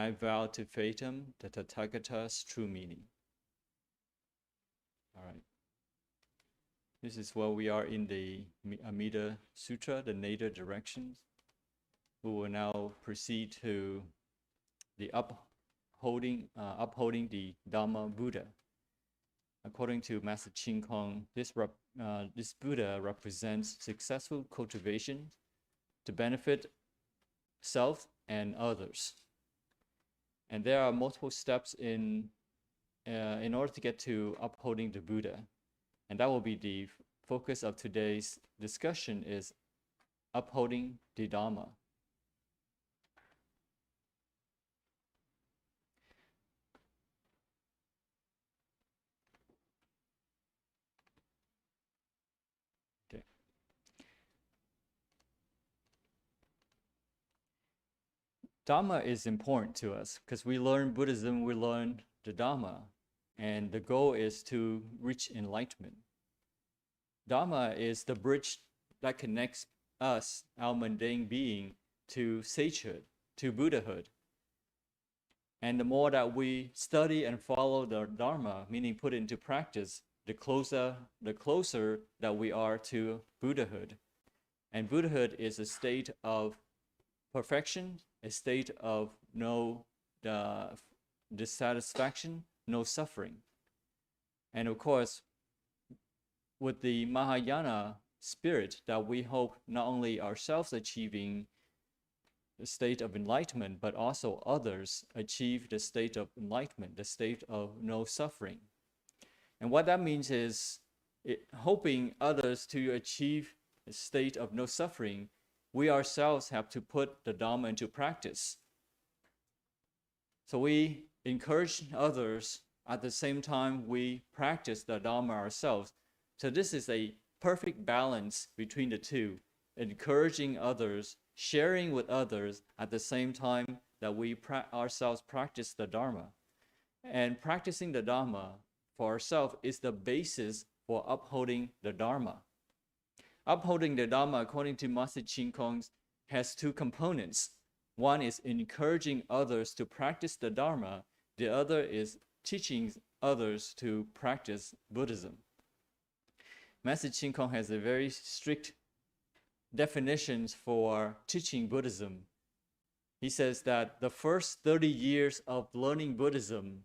I vow to fathom the Tathagata's true meaning. All right. This is where we are in the Amida Sutra, the native directions. We will now proceed to the upholding the Dharma Buddha. According to Master Ching Kong, this Buddha represents successful cultivation to benefit self and others. And there are multiple steps in order to get to upholding the Buddha. And that will be the focus of today's discussion, is upholding the Dharma. Okay. Dharma is important to us because we learn Buddhism, we learn the Dharma, and the goal is to reach enlightenment. Dharma is the bridge that connects us, our mundane being, to sagehood, to Buddhahood. And the more that we study and follow the Dharma, meaning put into practice, the closer that we are to Buddhahood. And Buddhahood is a state of perfection, a state of no dissatisfaction, no suffering. And of course, with the Mahayana spirit, that we hope not only ourselves achieving the state of enlightenment, but also others achieve the state of enlightenment, the state of no suffering. And what that means is hoping others to achieve a state of no suffering, we ourselves have to put the Dharma into practice. So we encourage others, at the same time we practice the Dharma ourselves. So this is a perfect balance between the two, encouraging others, sharing with others, at the same time that we ourselves practice the Dharma. And practicing the Dharma for ourselves is the basis for upholding the Dharma. Upholding the Dharma, according to Master Ching Kong, has two components. One is encouraging others to practice the Dharma. The other is teaching others to practice Buddhism. Master Ching Kong has a very strict definitions for teaching Buddhism. He says that the first 30 years of learning Buddhism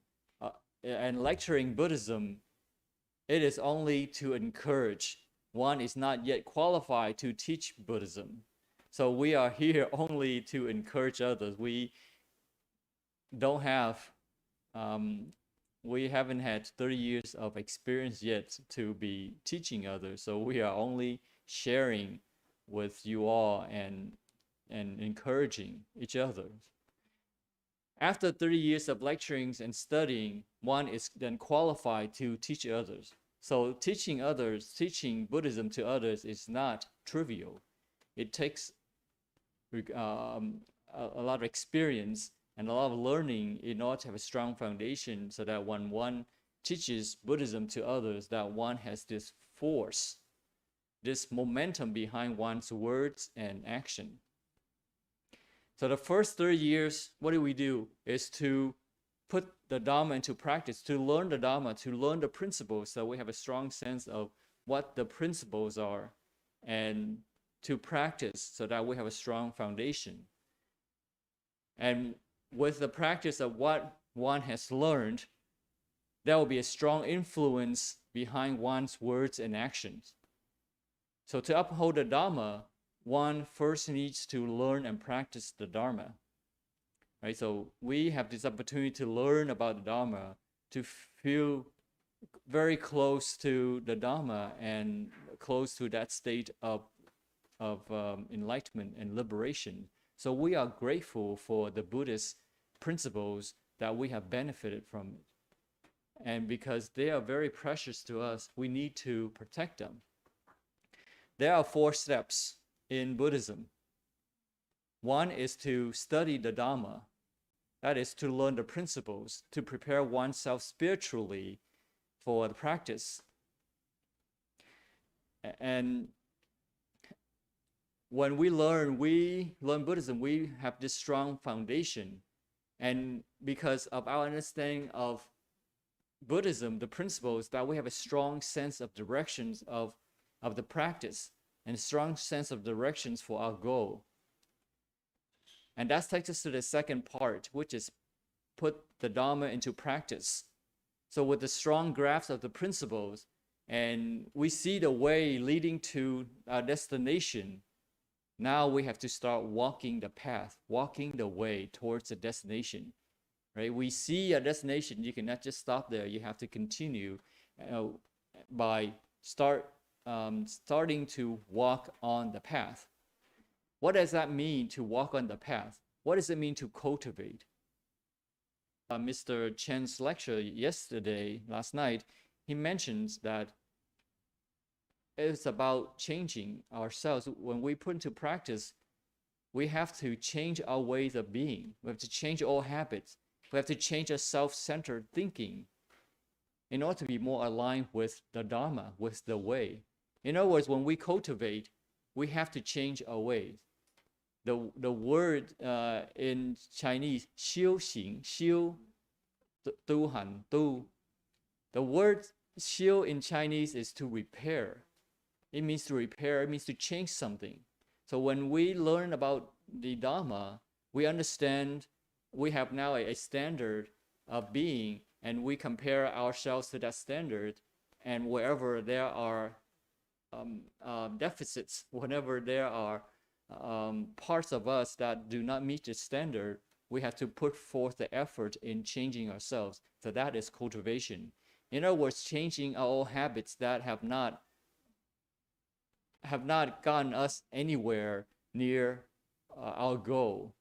and lecturing Buddhism, it is only to encourage. One is not yet qualified to teach Buddhism. So we are here only to encourage others. We don't have, we haven't had 30 years of experience yet to be teaching others. So we are only sharing with you all and encouraging each other. After 30 years of lecturings and studying, one is then qualified to teach others. So teaching others, teaching Buddhism to others is not trivial. It takes a lot of experience and a lot of learning in order to have a strong foundation, so that when one teaches Buddhism to others, that one has this force, this momentum behind one's words and action. So the first 30 years, what do? Is to put the Dharma into practice, to learn the Dharma, to learn the principles, so we have a strong sense of what the principles are, and to practice so that we have a strong foundation. And with the practice of what one has learned, there will be a strong influence behind one's words and actions. So to uphold the Dharma, one first needs to learn and practice the Dharma. Right? So we have this opportunity to learn about the Dharma, to feel very close to the Dharma and close to that state of enlightenment and liberation. So we are grateful for the Buddhist principles that we have benefited from it. And because they are very precious to us, we need to protect them. There are 4 steps in Buddhism. One is to study the Dharma. That is to learn the principles, to prepare oneself spiritually for the practice. And when we learn Buddhism, we have this strong foundation. And because of our understanding of Buddhism, the principles, that we have a strong sense of directions of the practice and a strong sense of directions for our goal. And that takes us to the second part, which is put the Dharma into practice. So with the strong grasp of the principles, and we see the way leading to our destination, now we have to start walking the path, walking the way towards the destination. Right? We see a destination, you cannot just stop there. You have to continue by starting to walk on the path. What does that mean to walk on the path? What does it mean to cultivate? Mr. Chen's lecture last night, he mentions that it's about changing ourselves. When we put into practice, we have to change our ways of being. We have to change all habits. We have to change our self-centered thinking in order to be more aligned with the Dharma, with the way. In other words, when we cultivate, we have to change our ways. The word in Chinese, 修行, 修, 都很, 都. The word 修 in Chinese is to repair. It means to repair, it means to change something. So when we learn about the Dharma, we understand we have now a standard of being, and we compare ourselves to that standard. And wherever there are deficits, whenever there are parts of us that do not meet the standard, we have to put forth the effort in changing ourselves. So that is cultivation. In other words, changing our old habits that have not gotten us anywhere near our goal,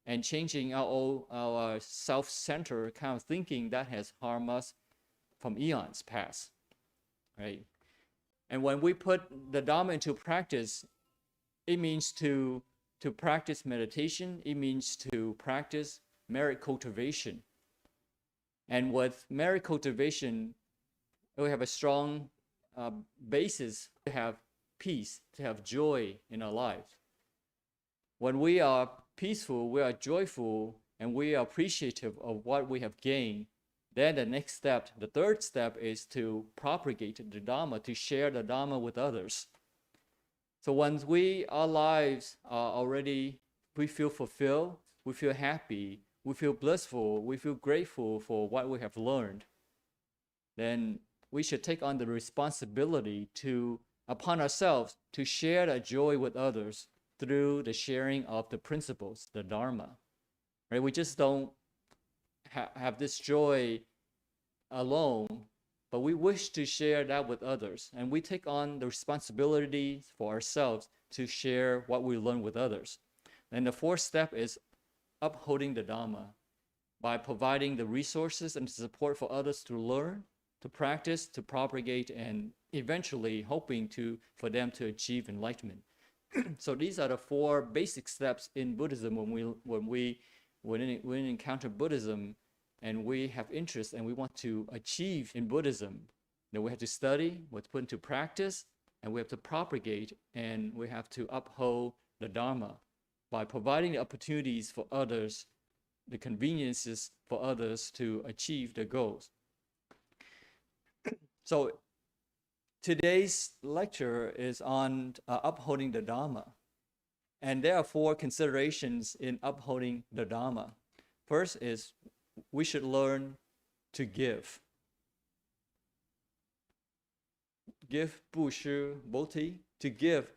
and changing our self-centered kind of thinking that has harmed us from eons past, right? And when we put the Dharma into practice, it means to practice meditation. It means to practice merit cultivation. And with merit cultivation, we have a strong basis to have peace, to have joy in our lives. When we are peaceful, we are joyful, and we are appreciative of what we have gained, then the next step, the third step, is to propagate the Dharma, to share the Dharma with others. So once our lives are already, we feel fulfilled, we feel happy, we feel blissful, we feel grateful for what we have learned, then we should take on the responsibility upon ourselves to share that joy with others through the sharing of the principles, the Dharma. Right? We just don't have this joy alone, but we wish to share that with others. And we take on the responsibility for ourselves to share what we learn with others. And the fourth step is upholding the Dharma by providing the resources and support for others to learn, to practice, to propagate, and eventually hoping for them to achieve enlightenment. So these are the four basic steps in Buddhism when we encounter Buddhism and we have interest and we want to achieve in Buddhism. Then we have to study, we have to put into practice, and we have to propagate, and we have to uphold the Dharma by providing the opportunities for others, the conveniences for others to achieve their goals. So today's lecture is on upholding the Dharma. And there are four considerations in upholding the Dharma. First is we should learn to give. Give, 布施, bodhi, to give.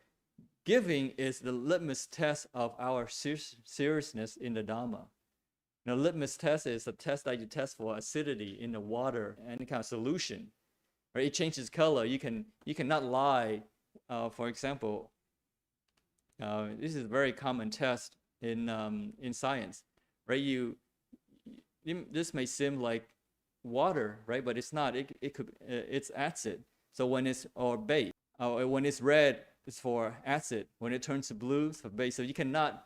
Giving is the litmus test of our seriousness in the Dharma. Now, litmus test is a test that you test for acidity in the water, any kind of solution. Right? It changes color. You cannot lie. For example, this is a very common test in science. Right? This may seem like water, right? But it's not. It's acid. So when it's base, when it's red, it's for acid. When it turns to blue, it's for base. So you cannot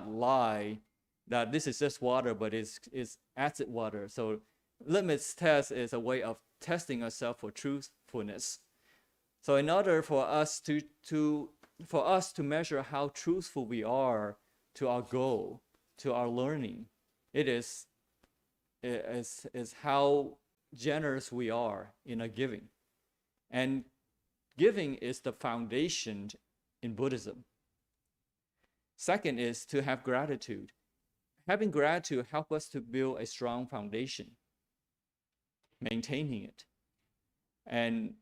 lie that this is just water, but it's acid water. So litmus test is a way of testing ourselves for truthfulness. So in order for us to measure how truthful we are to our goal, to our learning, It is how generous we are in our giving. And giving is the foundation in Buddhism. Second is to have gratitude. Having gratitude helps us to build a strong foundation, maintaining it. And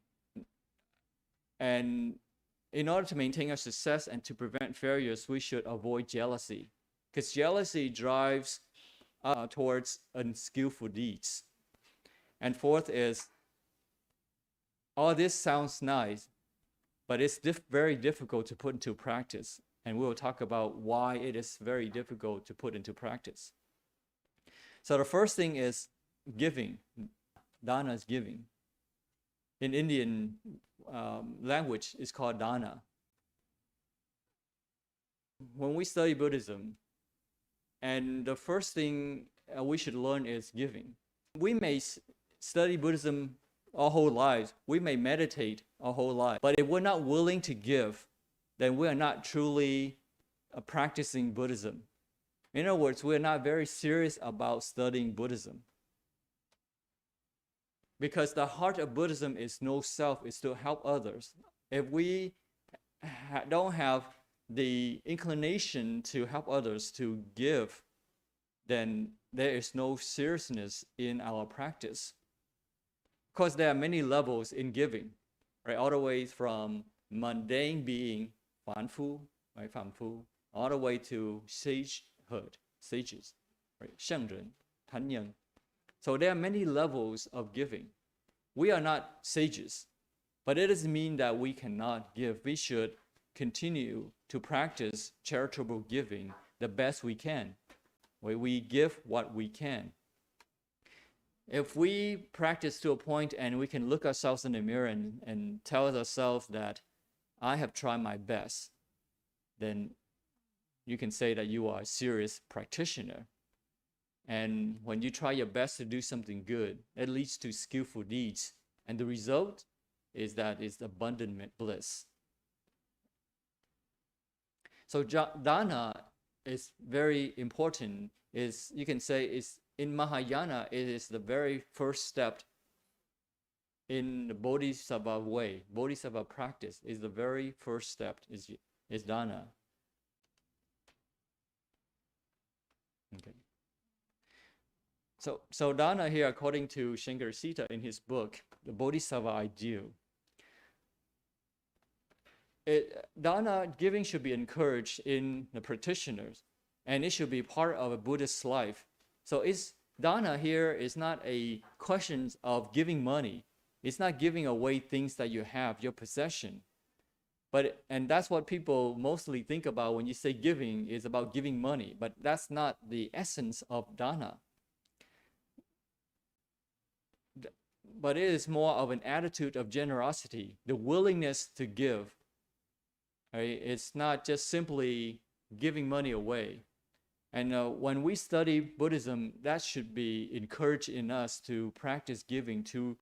in order to maintain our success and to prevent failures, we should avoid jealousy, because jealousy drives towards unskillful deeds. And fourth is, all this sounds nice, but it's very difficult to put into practice. And we will talk about why it is very difficult to put into practice. So the first thing is giving. Dana is giving. In Indian language, it's called dana. When we study Buddhism, and the first thing we should learn is giving. We may study Buddhism our whole lives. We may meditate our whole life. But if we're not willing to give, then we are not truly practicing Buddhism. In other words, we're not very serious about studying Buddhism. Because the heart of Buddhism is no self, is to help others. If we don't have the inclination to help others, to give, then there is no seriousness in our practice. Of course, there are many levels in giving, right? All the way from mundane being, 凡夫, right? 凡夫, all the way to sagehood, sages, right? 圣人, 坛人. So there are many levels of giving. We are not sages, but it doesn't mean that we cannot give. We should continue to practice charitable giving the best we can. We give what we can. If we practice to a point and we can look ourselves in the mirror and tell ourselves that I have tried my best, then you can say that you are a serious practitioner. And when you try your best to do something good, it leads to skillful deeds. And the result is that it's abundant bliss. So dana is very important. You can say is in Mahayana, it is the very first step in the Bodhisattva way. Bodhisattva practice is the very first step is dana. Okay. So dana here, according to Shankarasita in his book, The Bodhisattva Ideal, dana giving should be encouraged in the practitioners, and it should be part of a Buddhist life. So dana here is not a question of giving money. It's not giving away things that you have, your possession. And that's what people mostly think about when you say giving is about giving money, but that's not the essence of dana. But it is more of an attitude of generosity, the willingness to give. Right? It's not just simply giving money away. And when we study Buddhism, that should be encouraged in us to practice giving, to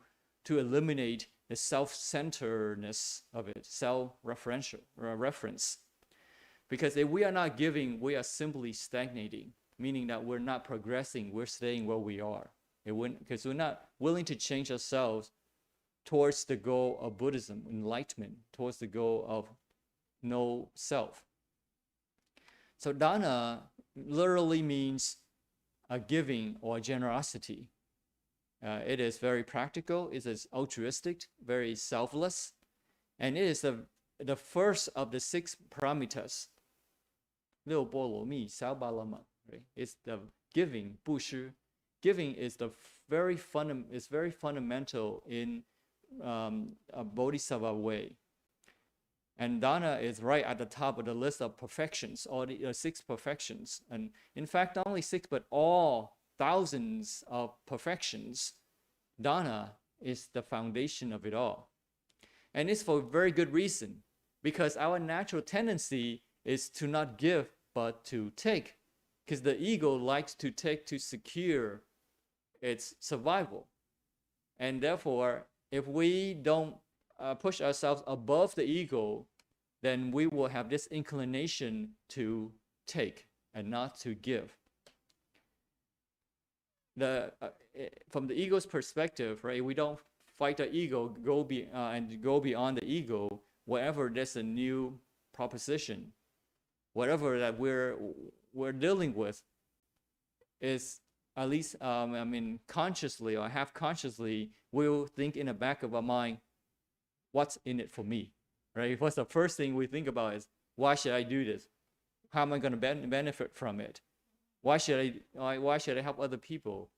eliminate the self-centeredness of it, self-reference. Because if we are not giving, we are simply stagnating, meaning that we're not progressing, we're staying where we are. Because we're not willing to change ourselves towards the goal of Buddhism, enlightenment, towards the goal of no self. So dana literally means a giving or generosity. It is very practical, it is altruistic, very selfless, and it is the first of the 6 paramitas. 6波罗蜜, Salbalama, right? It's the giving, 布施. Giving is very fundamental in a bodhisattva way. And dana is right at the top of the list of perfections, all the 6 perfections. And in fact, not only 6, but all thousands of perfections. Dana is the foundation of it all. And it's for a very good reason, because our natural tendency is to not give, but to take. Because the ego likes to take to secure its survival. And therefore, if we don't push ourselves above the ego, then we will have this inclination to take and not to give. from the ego's perspective, right? We don't fight the ego, go beyond the ego. Wherever there's a new proposition, whatever that we're dealing with, is at least consciously or half consciously, we'll think in the back of our mind, what's in it for me, right? What's the first thing we think about is, why should I do this? How am I going to benefit from it? Why should I help other people?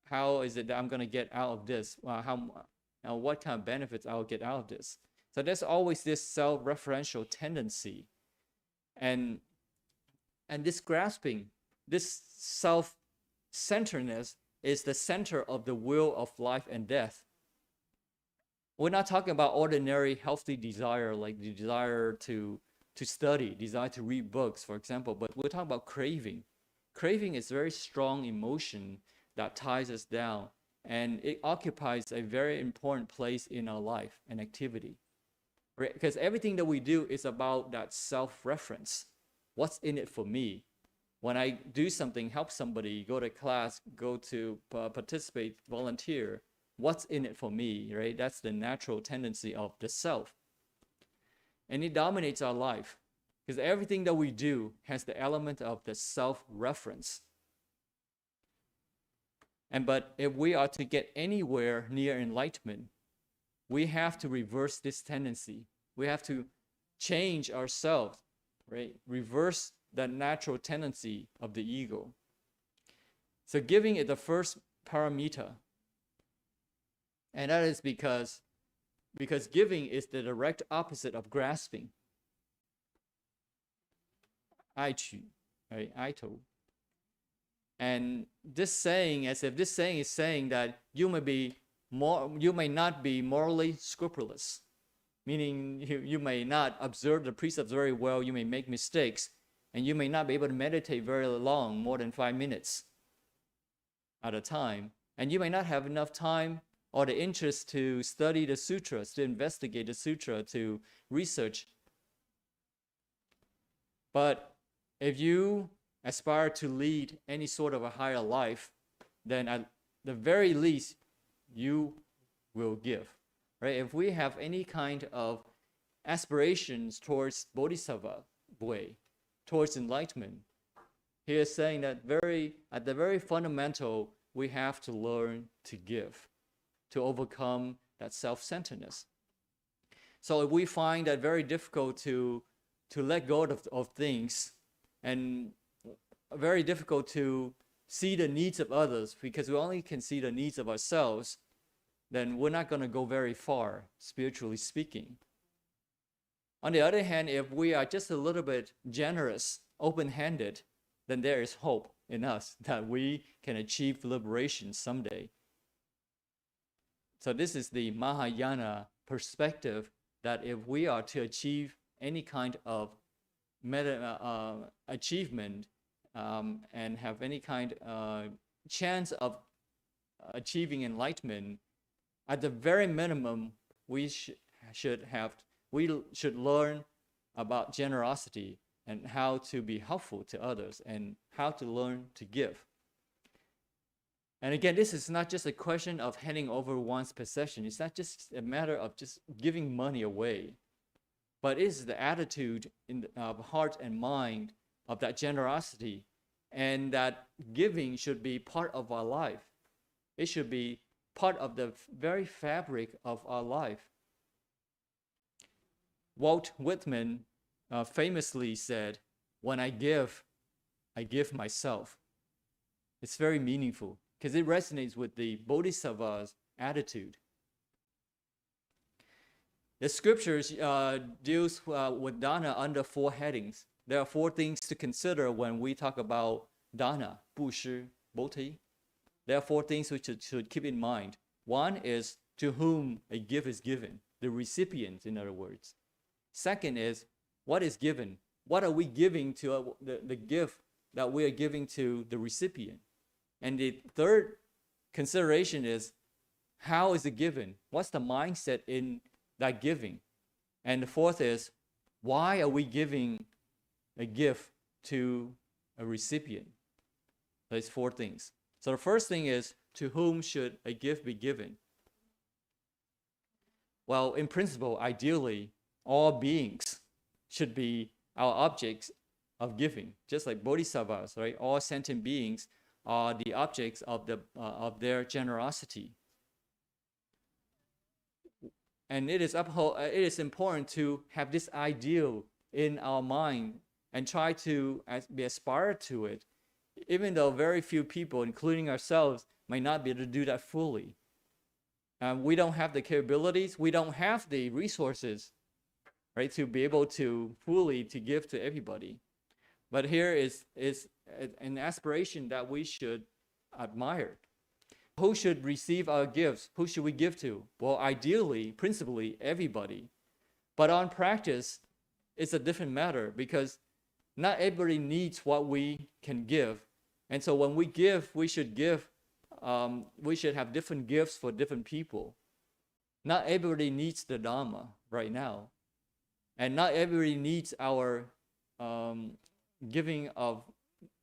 How is it that I'm going to get out of this? What kind of benefits I'll get out of this? So there's always this self-referential tendency, and this grasping, this self-centeredness is the center of the wheel of life and death. We're not talking about ordinary healthy desire, like the desire to study, desire to read books, for example, but we're talking about craving. Craving is a very strong emotion that ties us down, and it occupies a very important place in our life and activity. Right? Because everything that we do is about that self-reference. What's in it for me? When I do something, help somebody, go to class, go to participate, volunteer, what's in it for me, right? That's the natural tendency of the self. And it dominates our life because everything that we do has the element of the self-reference. But if we are to get anywhere near enlightenment, we have to reverse this tendency. We have to change ourselves, right? Reverse that natural tendency of the ego. So giving is the first paramita. And that is because giving is the direct opposite of grasping. Aichu, right? Aito. And this saying, as if this saying is saying that you may not be morally scrupulous, meaning you may not observe the precepts very well, you may make mistakes, and you may not be able to meditate very long, more than 5 minutes at a time, and you may not have enough time or the interest to study the sutras, to investigate the sutra, to research. But if you aspire to lead any sort of a higher life, then at the very least, you will give, right? If we have any kind of aspirations towards bodhisattva way, towards enlightenment, he is saying that at the very fundamental, we have to learn to give, to overcome that self-centeredness. So if we find that very difficult to let go of things, and very difficult to see the needs of others because we only can see the needs of ourselves, then we're not going to go very far, spiritually speaking. On the other hand, if we are just a little bit generous, open-handed, then there is hope in us that we can achieve liberation someday. So this is the Mahayana perspective, that if we are to achieve any kind of achievement and have any kind of chance of achieving enlightenment, at the very minimum, we should learn about generosity and how to be helpful to others and how to learn to give. And again, this is not just a question of handing over one's possession. It's not just a matter of just giving money away, but it is the attitude of heart and mind of that generosity, and that giving should be part of our life. It should be part of the very fabric of our life. Walt Whitman famously said, "When I give myself." It's very meaningful because it resonates with the Bodhisattva's attitude. The scriptures deals with dana under 4 headings. There are 4 things to consider when we talk about dana, 布施, bodhi. There are 4 things we should keep in mind. One is to whom a gift is given, the recipient, in other words. Second is, what is given? What are we giving to the gift that we are giving to the recipient? And the third consideration is, how is it given? What's the mindset in that giving? And the fourth is, why are we giving a gift to a recipient? Those 4 things. So the first thing is, to whom should a gift be given? Well, in principle, ideally, all beings should be our objects of giving, just like bodhisattvas, right? All sentient beings are the objects of their generosity. And it is important to have this ideal in our mind and try to be aspired to it, even though very few people, including ourselves, may not be able to do that fully. We don't have the capabilities, we don't have the resources, right, to be able to fully to give to everybody. But here is an aspiration that we should admire. Who should receive our gifts? Who should we give to? Well, ideally, principally, everybody. But on practice, it's a different matter, because not everybody needs what we can give. And so when we give, we should have different gifts for different people. Not everybody needs the Dharma right now. And not everybody needs our giving of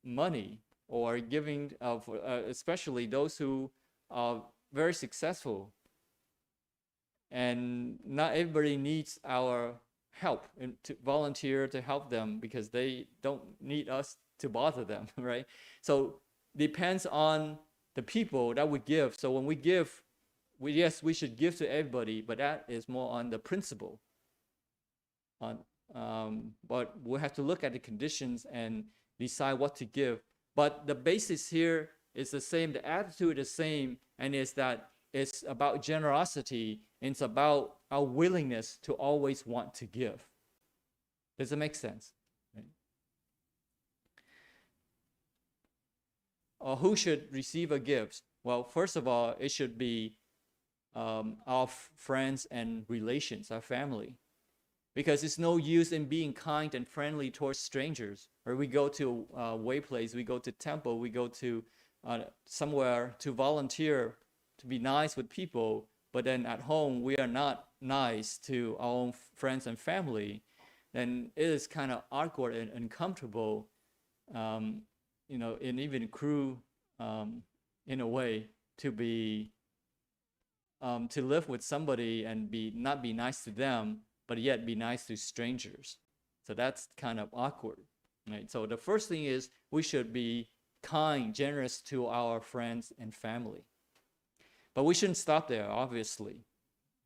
money, or giving of, especially those who are very successful. And not everybody needs our help and to volunteer to help them, because they don't need us to bother them, right? So depends on the people that we give. So when we give, yes, we should give to everybody, but that is more on the principle. But we have to look at the conditions and decide what to give. But the basis here is the same, the attitude is the same, and is that it's about generosity, and it's about our willingness to always want to give. Does it make sense? Right? Who should receive a gift? Well, first of all, it should be our friends and relations, our family. Because it's no use in being kind and friendly towards strangers. Or we go to a way place, we go to temple, we go to somewhere to volunteer, to be nice with people, but then at home we are not nice to our own friends and family, then it is kind of awkward and uncomfortable, and even cruel, in a way, to be to live with somebody and not be nice to them, but yet be nice to strangers. So that's kind of awkward, right? So the first thing is, we should be kind, generous to our friends and family. But we shouldn't stop there, obviously.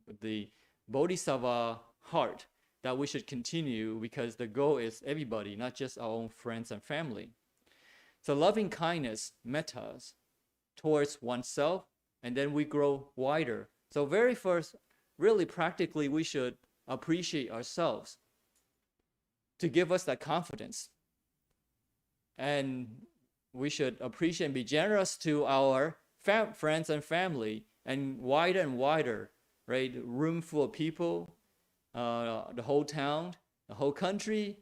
With the bodhisattva heart, that we should continue, because the goal is everybody, not just our own friends and family. So loving kindness, mettas, towards oneself, and then we grow wider. So very first, really practically, we should appreciate ourselves to give us that confidence. And we should appreciate and be generous to our friends and family, and wider, right? Room full of people, the whole town, the whole country,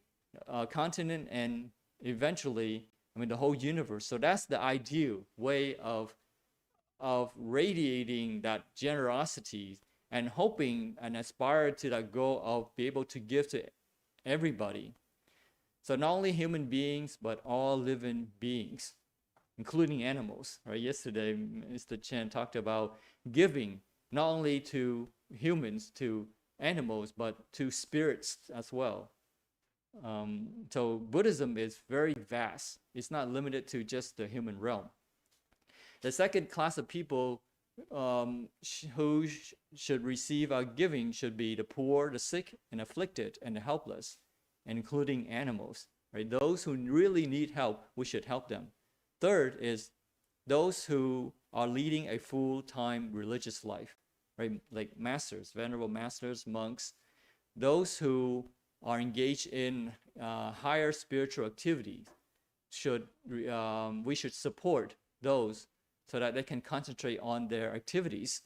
continent, and eventually, the whole universe. So that's the ideal way of radiating that generosity, and hoping and aspire to that goal of be able to give to everybody. So not only human beings, but all living beings, including animals. Right? Yesterday, Mr. Chen talked about giving not only to humans, to animals, but to spirits as well. So Buddhism is very vast. It's not limited to just the human realm. The second class of people who should receive our giving should be the poor, the sick, and afflicted, and the helpless, including animals. Right? Those who really need help, we should help them. Third is those who are leading a full-time religious life, right? Like masters, venerable masters, monks, those who are engaged in higher spiritual activities. We should support those so that they can concentrate on their activities.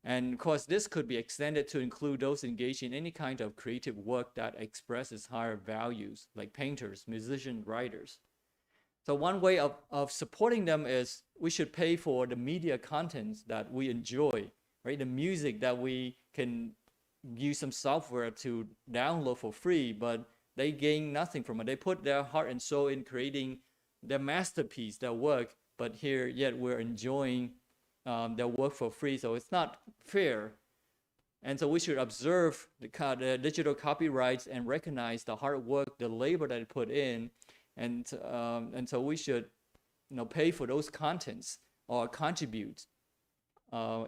And of course, this could be extended to include those engaged in any kind of creative work that expresses higher values, like painters, musicians, writers. So one way of supporting them is we should pay for the media contents that we enjoy, right? The music that we can use some software to download for free, but they gain nothing from it. They put their heart and soul in creating their masterpiece, their work, but here yet we're enjoying their work for free. So it's not fair. And so we should observe the digital copyrights and recognize the hard work, the labor that they put in, and so we should, pay for those contents or contribute.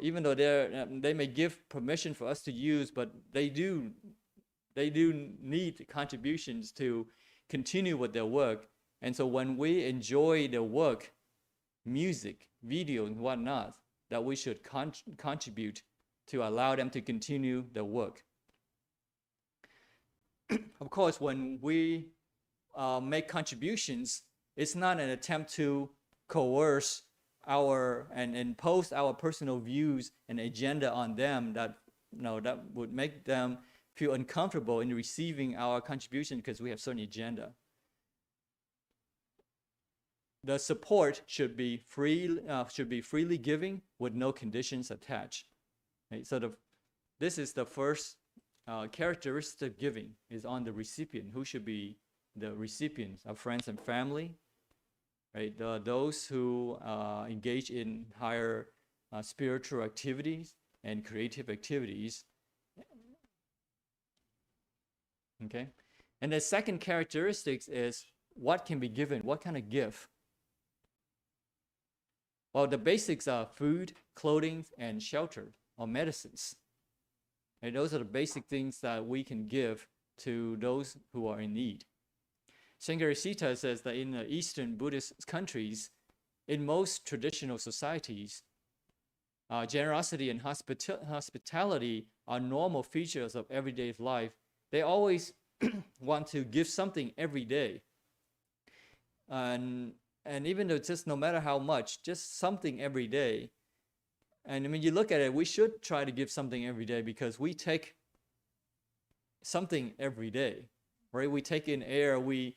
Even though they may give permission for us to use, but they do need contributions to continue with their work. And so when we enjoy their work, music, video, and whatnot, that we should contribute to allow them to continue their work. Of course, when we make contributions, it's not an attempt to coerce and impose our personal views and agenda on them that would make them feel uncomfortable in receiving our contribution because we have certain agenda. The support should be freely giving with no conditions attached. Right? So this is the first characteristic of giving is on the recipient. Who should be the recipients? Our friends and family, right? Those who engage in higher spiritual activities and creative activities. Okay, and the second characteristic is what can be given. What kind of gift? Well, the basics are food, clothing, and shelter, or medicines. And those are the basic things that we can give to those who are in need. Shankarasita says that in the Eastern Buddhist countries, in most traditional societies, generosity and hospitality are normal features of everyday life. They always want to give something every day. And even though it's just no matter how much, just something every day. And when you look at it, we should try to give something every day because we take something every day, right? We take in air, we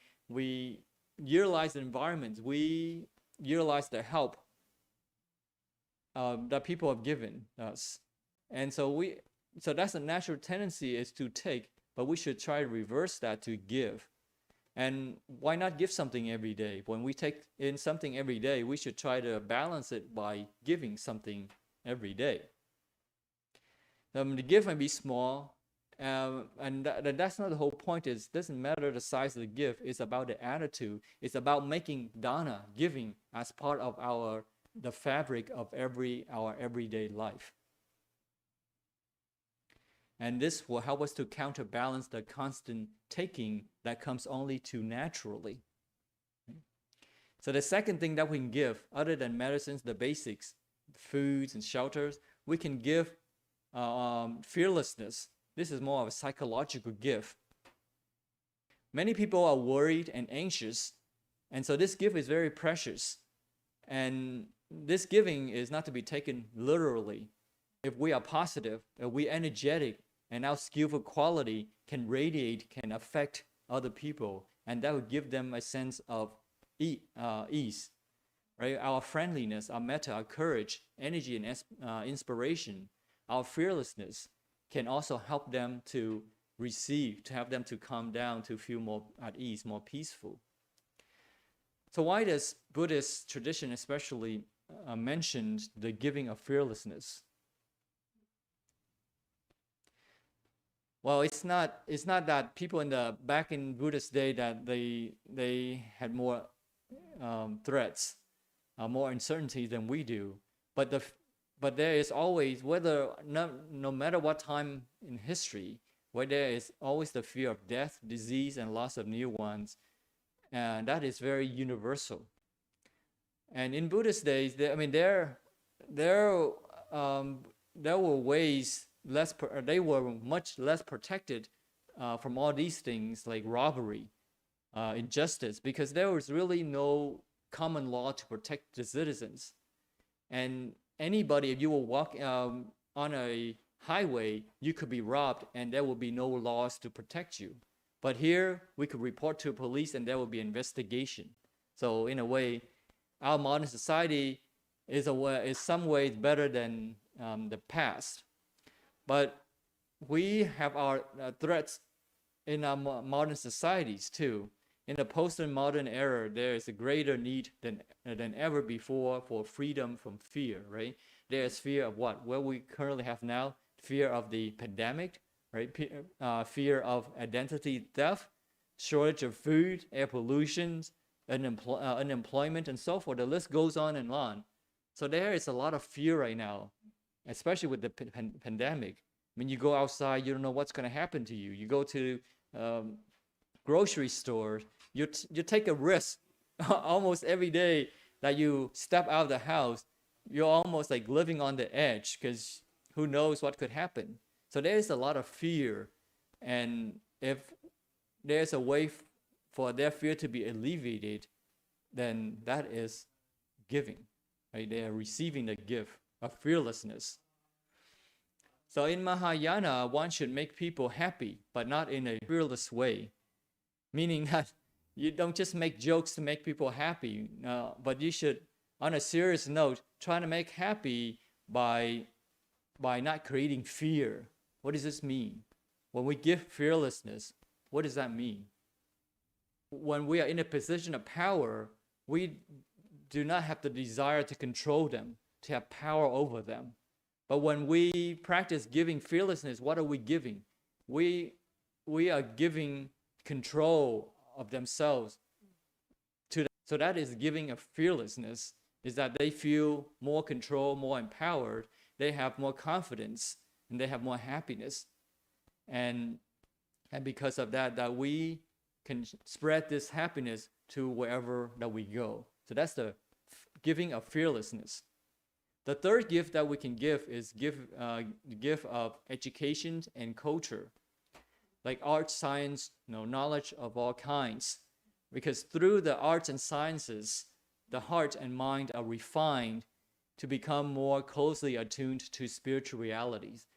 utilize the environment, we utilize the help that people have given us. And so that's a natural tendency is to take, but we should try to reverse that to give. And why not give something every day? When we take in something every day, we should try to balance it by giving something every day. The gift may be small, and that's not the whole point. It doesn't matter the size of the gift. It's about the attitude. It's about making dana, giving, as part of the fabric of our everyday life. And this will help us to counterbalance the constant taking that comes only too naturally. So the second thing that we can give, other than medicines, the basics, foods and shelters, we can give fearlessness. This is more of a psychological gift. Many people are worried and anxious, and so this gift is very precious. And this giving is not to be taken literally. If we are positive, if we are energetic, and our skillful quality can radiate, can affect other people, and that will give them a sense of ease, right? Our friendliness, our metta, our courage, energy, and inspiration, our fearlessness can also help them to receive, to help them to calm down, to feel more at ease, more peaceful. So why does Buddhist tradition especially mention the giving of fearlessness? Well, it's not that people back in Buddhist day that they had more threats, more uncertainty than we do. But there is always, no matter what time in history, where there is always the fear of death, disease, and loss of new ones, and that is very universal. And in Buddhist days, there were ways. They were much less protected from all these things like robbery, injustice, because there was really no common law to protect the citizens. And anybody, if you will walk on a highway, you could be robbed and there will be no laws to protect you. But here, we could report to police and there will be investigation. So in a way, our modern society is some ways better than the past. But we have our threats in our modern societies too. in the post-modern era, there is a greater need than ever before for freedom from fear, right? There is fear of what we currently have now, fear of the pandemic, right? Fear of identity theft, shortage of food, air pollution, unemployment, and so forth. The list goes on and on. So there is a lot of fear right now, especially with the pandemic. I mean, you go outside, you don't know what's going to happen to you. You go to grocery store, you take a risk almost every day that you step out of the house. You're almost like living on the edge because who knows what could happen. So there's a lot of fear, and if there's a way for their fear to be alleviated, then that is giving, right? They are receiving the gift of fearlessness. So in Mahayana, one should make people happy, but not in a fearless way, meaning that you don't just make jokes to make people happy, but you should, on a serious note, try to make happy by not creating fear. What does this mean? When we give fearlessness, what does that mean? When we are in a position of power, we do not have the desire to control them, to have power over them. But when we practice giving fearlessness, what are we giving? We are giving control of themselves to them. So that is giving of fearlessness, is that they feel more control, more empowered, they have more confidence, and they have more happiness. And because of that we can spread this happiness to wherever that we go. So that's the giving of fearlessness. The third gift that we can give is the gift of education and culture, like art, science, knowledge of all kinds. Because through the arts and sciences, the heart and mind are refined to become more closely attuned to spiritual realities.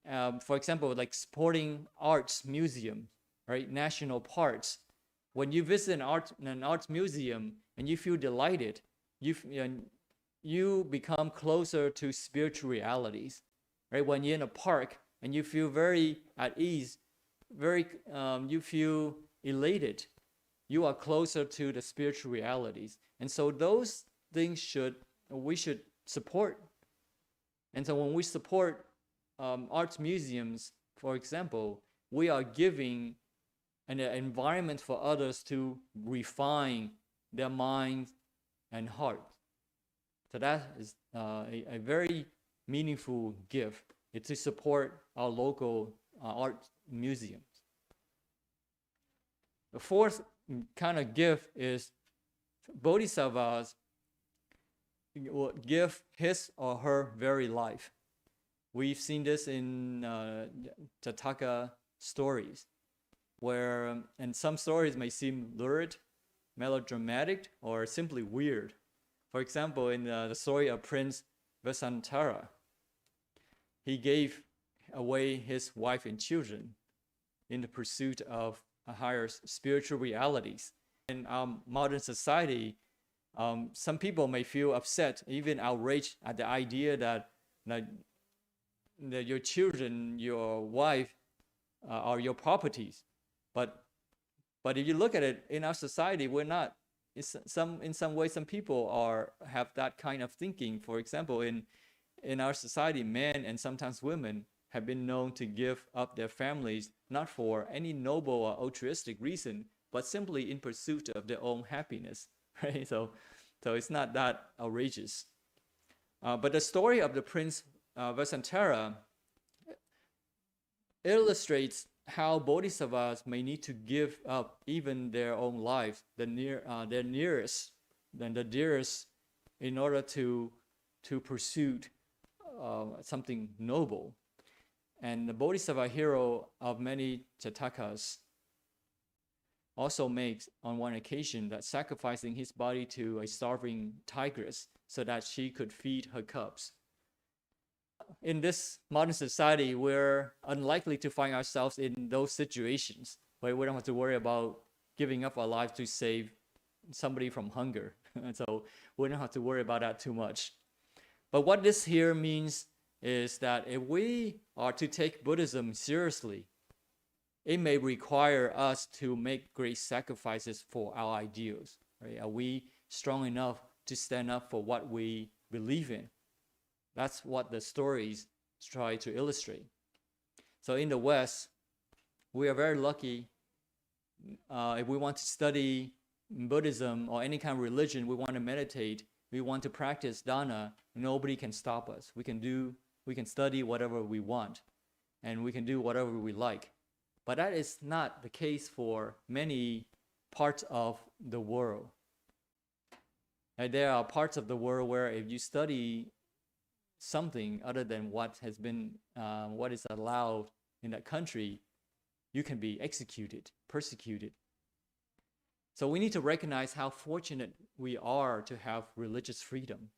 For example, like supporting arts museum, right? National parks. When you visit an arts museum and you feel delighted, you become closer to spiritual realities, right? When you're in a park and you feel very at ease, you feel elated, you are closer to the spiritual realities. And so those things we should support. And so when we support arts museums, for example, we are giving an environment for others to refine their mind and heart. So that is a very meaningful gift. It's to support our local art museums. The fourth kind of gift is bodhisattvas will give his or her very life. We've seen this in Jataka stories, where, and some stories may seem lurid, melodramatic, or simply weird. For example, in the story of Prince Vasantara, he gave away his wife and children in the pursuit of higher spiritual realities. In our modern society, some people may feel upset, even outraged at the idea that your children, your wife, are your properties. But if you look at it, in our society, we're not. In some way, some people have that kind of thinking. For example, in our society, men and sometimes women have been known to give up their families not for any noble or altruistic reason, but simply in pursuit of their own happiness, right? So it's not that outrageous. But the story of the Prince Vasantara illustrates how bodhisattvas may need to give up even their own lives, their nearest, than the dearest, in order to pursue something noble. And the bodhisattva hero of many Jatakas also makes, on one occasion, that sacrificing his body to a starving tigress so that she could feed her cubs. In this modern society, we're unlikely to find ourselves in those situations, where we don't have to worry about giving up our lives to save somebody from hunger. And so we don't have to worry about that too much. But what this here means is that if we are to take Buddhism seriously, it may require us to make great sacrifices for our ideals. Right? Are we strong enough to stand up for what we believe in? That's what the stories try to illustrate. So in the West, we are very lucky. If we want to study Buddhism or any kind of religion, we want to meditate, we want to practice Dharma, nobody can stop us. We can study whatever we want, and we can do whatever we like. But that is not the case for many parts of the world. And there are parts of the world where if you study something other than what has been, what is allowed in that country, you can be executed, persecuted. So we need to recognize how fortunate we are to have religious freedom,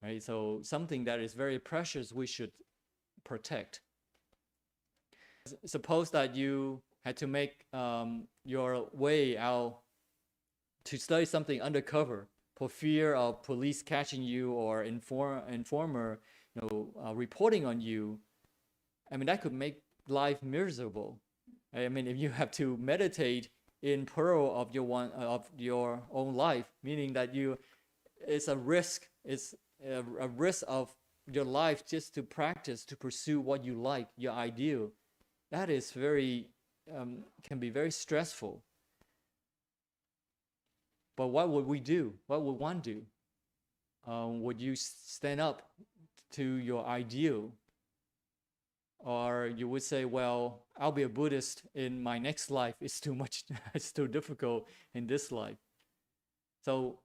right? So something that is very precious, we should protect. Suppose that you had to make your way out to study something undercover for fear of police catching you or informer, reporting on you. I mean, that could make life miserable. I mean, if you have to meditate in peril of your own life, meaning that it's a risk. It's a risk of your life just to practice, to pursue what you like, your ideal. That is can be very stressful. But what would we do? What would one do? Would you stand up to your ideal? Or you would say, well, I'll be a Buddhist in my next life. It's too much, it's too difficult in this life. So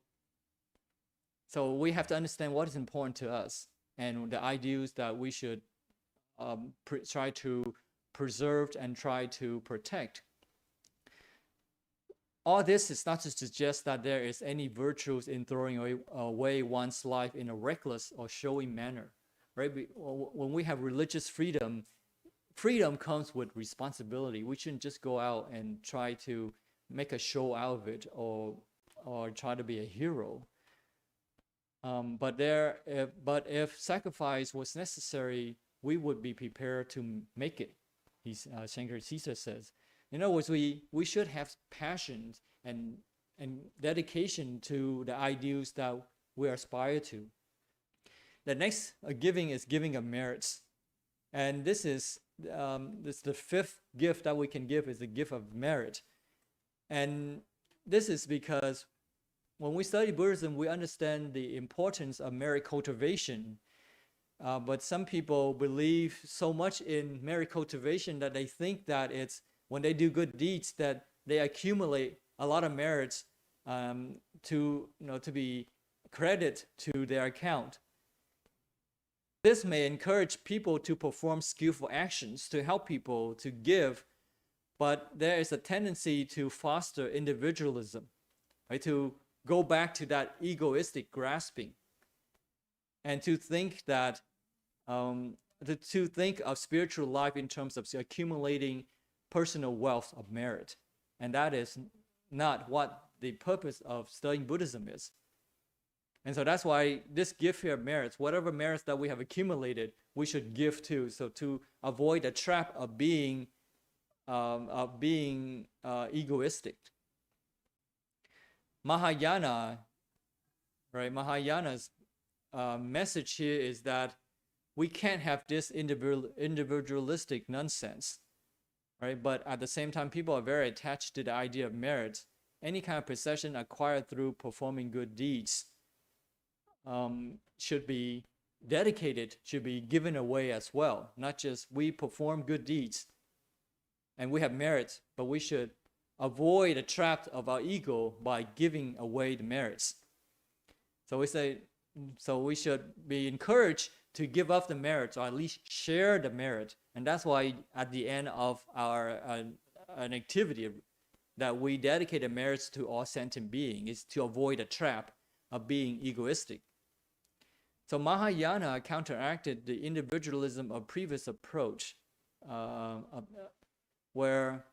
we have to understand what is important to us and the ideals that we should try to preserve and try to protect. All this is not to suggest that there is any virtues in throwing away one's life in a reckless or showy manner. Right? When we have religious freedom, freedom comes with responsibility. We shouldn't just go out and try to make a show out of it or try to be a hero. But if sacrifice was necessary, we would be prepared to make it. Shankar Caesar says. In other words, we should have passion and dedication to the ideals that we aspire to. The next giving is giving of merits. And this is the fifth gift that we can give is the gift of merit. And this is because when we study Buddhism, we understand the importance of merit cultivation. But some people believe so much in merit cultivation that they think that it's when they do good deeds that they accumulate a lot of merits to be credit to their account. This may encourage people to perform skillful actions to help people to give, but there is a tendency to foster individualism, right? To go back to that egoistic grasping, and to think that to think of spiritual life in terms of accumulating personal wealth of merit, and that is not what the purpose of studying Buddhism is. And so that's why this gift here of merits, whatever merits that we have accumulated, we should give to. So to avoid the trap of being egoistic. Mahayana, right? Mahayana's message here is that we can't have this individualistic nonsense, right? But at the same time, people are very attached to the idea of merit. Any kind of possession acquired through performing good deeds should be dedicated, should be given away as well. Not just we perform good deeds and we have merits, but we should avoid the trap of our ego by giving away the merits. So we should be encouraged to give up the merits, or at least share the merit. And that's why at the end of our an activity that we dedicate the merits to all sentient beings is to avoid the trap of being egoistic. So Mahayana counteracted the individualism of previous approach, where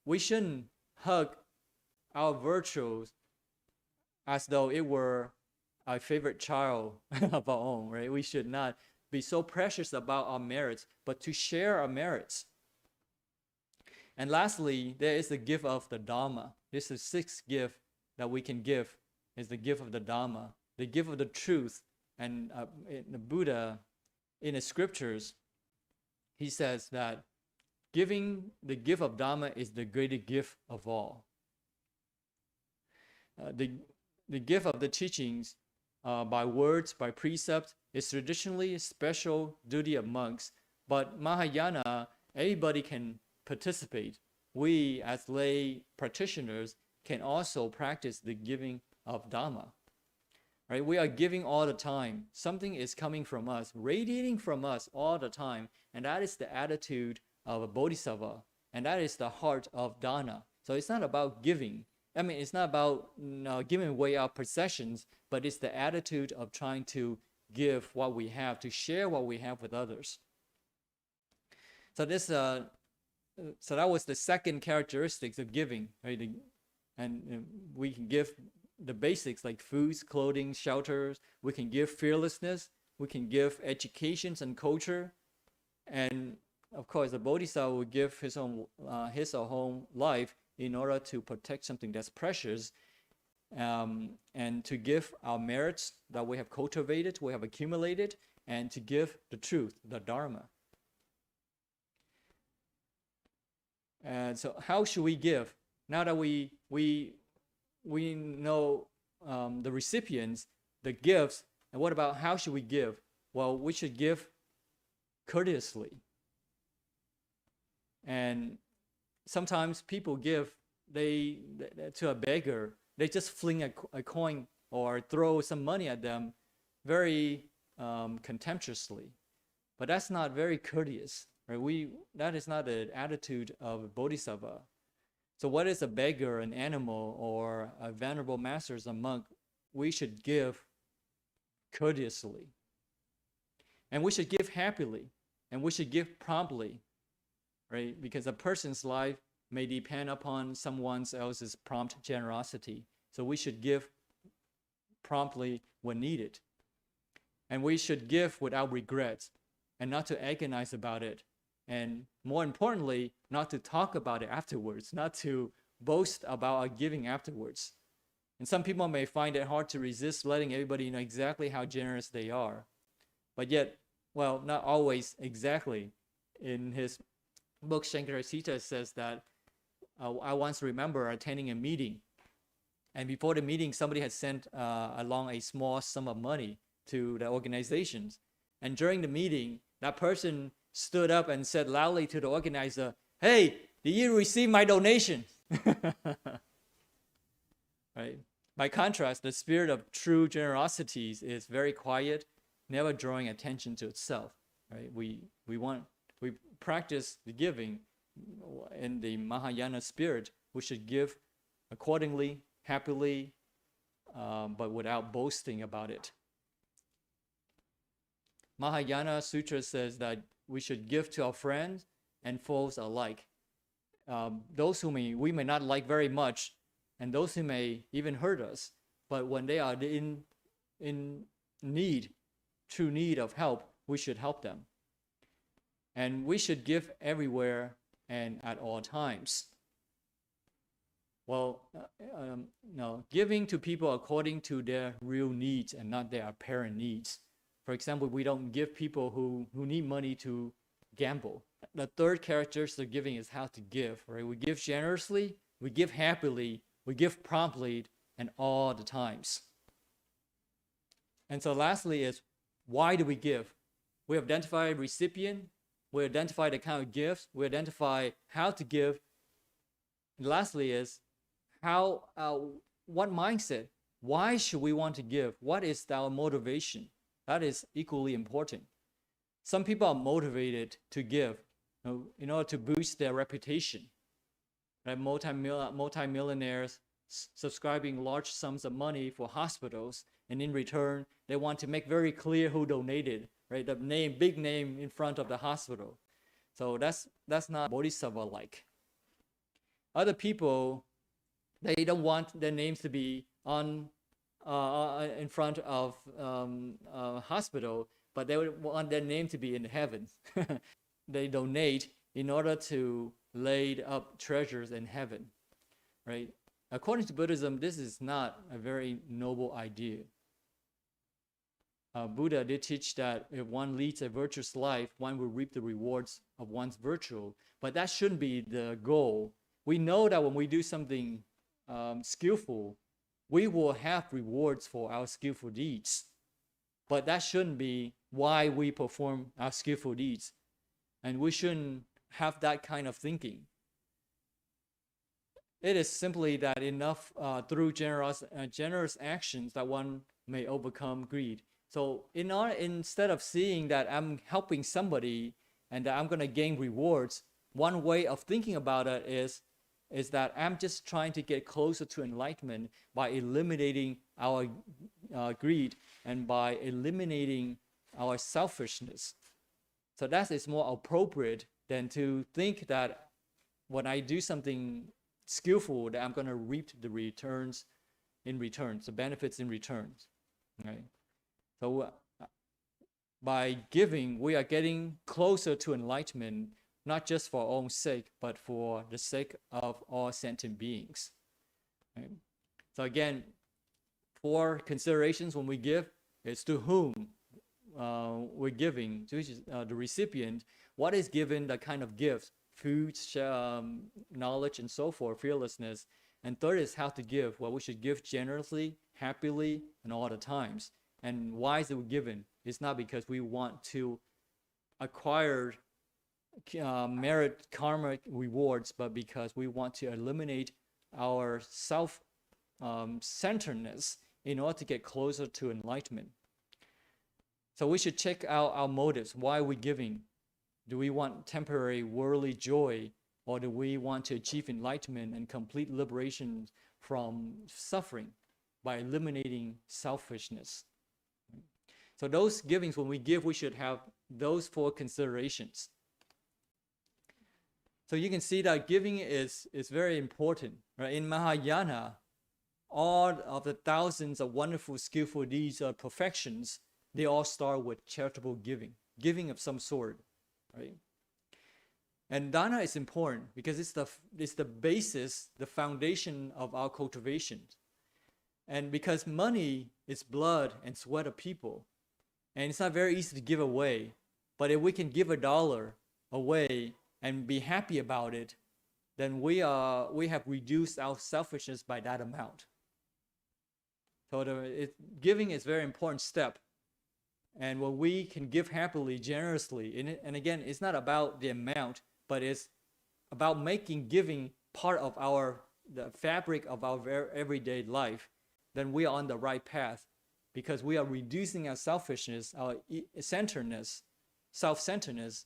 we shouldn't hug our virtues as though it were our favorite child of our own, right? We should not be so precious about our merits, but to share our merits. And lastly, there is the gift of the Dharma. This is the sixth gift that we can give, is the gift of the Dharma, the gift of the truth. And the Buddha, in the scriptures, he says that giving the gift of Dharma is the greatest gift of all. The gift of the teachings by words, by precept, is traditionally a special duty of monks, but Mahayana, everybody can participate. We, as lay practitioners, can also practice the giving of Dharma. Right? We are giving all the time. Something is coming from us, radiating from us all the time, and that is the attitude of a bodhisattva, and that is the heart of dana. So it's not about giving. I mean, it's not about giving away our possessions, but it's the attitude of trying to give what we have, to share what we have with others. So so that was the second characteristics of giving, right? And we can give the basics like foods, clothing, shelters. We can give fearlessness. We can give educations and culture. And of course, the bodhisattva will give his or her own life in order to protect something that's precious, and to give our merits that we have cultivated, we have accumulated, and to give the truth, the Dharma. And so how should we give? Now that we know the recipients, the gifts, and what about how should we give? Well, we should give courteously. And sometimes people give to a beggar, they just fling a coin or throw some money at them very contemptuously. But that's not very courteous. Right? That is not the attitude of a bodhisattva. So what is a beggar, an animal, or a venerable master as a monk? We should give courteously. And we should give happily. And we should give promptly. Right? Because a person's life may depend upon someone else's prompt generosity. So we should give promptly when needed. And we should give without regrets and not to agonize about it. And more importantly, not to talk about it afterwards, not to boast about our giving afterwards. And some people may find it hard to resist letting everybody know exactly how generous they are. But yet, well, not always exactly. In his book, Shankaracita says that I once remember attending a meeting. And before the meeting, somebody had sent along a small sum of money to the organizations. And during the meeting, that person stood up and said loudly to the organizer, "Hey, did you receive my donation?" Right? By contrast, the spirit of true generosity is very quiet, never drawing attention to itself. Right? We practice the giving in the Mahayana spirit. We should give accordingly, happily, but without boasting about it. Mahayana Sutra says that we should give to our friends and foes alike. Those whom we may not like very much, and those who may even hurt us, but when they are in need, true need of help, we should help them. And we should give everywhere and at all times. Well, no, giving to people according to their real needs and not their apparent needs. For example, we don't give people who need money to gamble. The third characteristic of giving is how to give, right? We give generously, we give happily, we give promptly, and all the times. And so lastly is, why do we give? We identify recipient, we identify the kind of gifts, we identify how to give. And lastly is, what mindset? Why should we want to give? What is our motivation? That is equally important. Some people are motivated to give in order to boost their reputation. Right? Multi-millionaires subscribing large sums of money for hospitals, and in return, they want to make very clear who donated, right? The big name in front of the hospital. So that's not bodhisattva-like. Other people, they don't want their names to be on in front of a hospital, but they would want their name to be in heaven. They donate in order to laid up treasures in heaven, right? According to Buddhism, this is not a very noble idea. Buddha did teach that if one leads a virtuous life, one will reap the rewards of one's virtue, but that shouldn't be the goal. We know that when we do something skillful, we will have rewards for our skillful deeds, but that shouldn't be why we perform our skillful deeds, and we shouldn't have that kind of thinking. It is simply that enough through generous actions that one may overcome greed. So instead of seeing that I'm helping somebody and that I'm going to gain rewards, one way of thinking about it is that I'm just trying to get closer to enlightenment by eliminating our greed and by eliminating our selfishness. So that is more appropriate than to think that when I do something skillful, that I'm going to reap the returns in returns, the benefits in returns, right? So by giving, we are getting closer to enlightenment, not just for our own sake, but for the sake of all sentient beings. Right? So again, 4 considerations when we give is to whom we're giving, to the recipient, what is given, the kind of gift, food, knowledge, and so forth, fearlessness. And third is how to give. Well, we should give generously, happily, and all the times. And why is it given? It's not because we want to acquire merit karmic rewards, but because we want to eliminate our self-centeredness in order to get closer to enlightenment. So we should check out our motives. Why are we giving? Do we want temporary worldly joy, or do we want to achieve enlightenment and complete liberation from suffering by eliminating selfishness? So those givings, when we give, we should have those 4 considerations. So you can see that giving is very important. Right? In Mahayana, all of the thousands of wonderful, skillful deeds or perfections, they all start with charitable giving of some sort. Right? And dana is important because it's the basis, the foundation of our cultivation. And because money is blood and sweat of people, and it's not very easy to give away, but if we can give $1 away and be happy about it, then we have reduced our selfishness by that amount. So giving is a very important step. And when we can give happily, generously, and again, it's not about the amount, but it's about making giving part of the fabric of our everyday life, then we are on the right path, because we are reducing our selfishness, our centeredness, self-centeredness,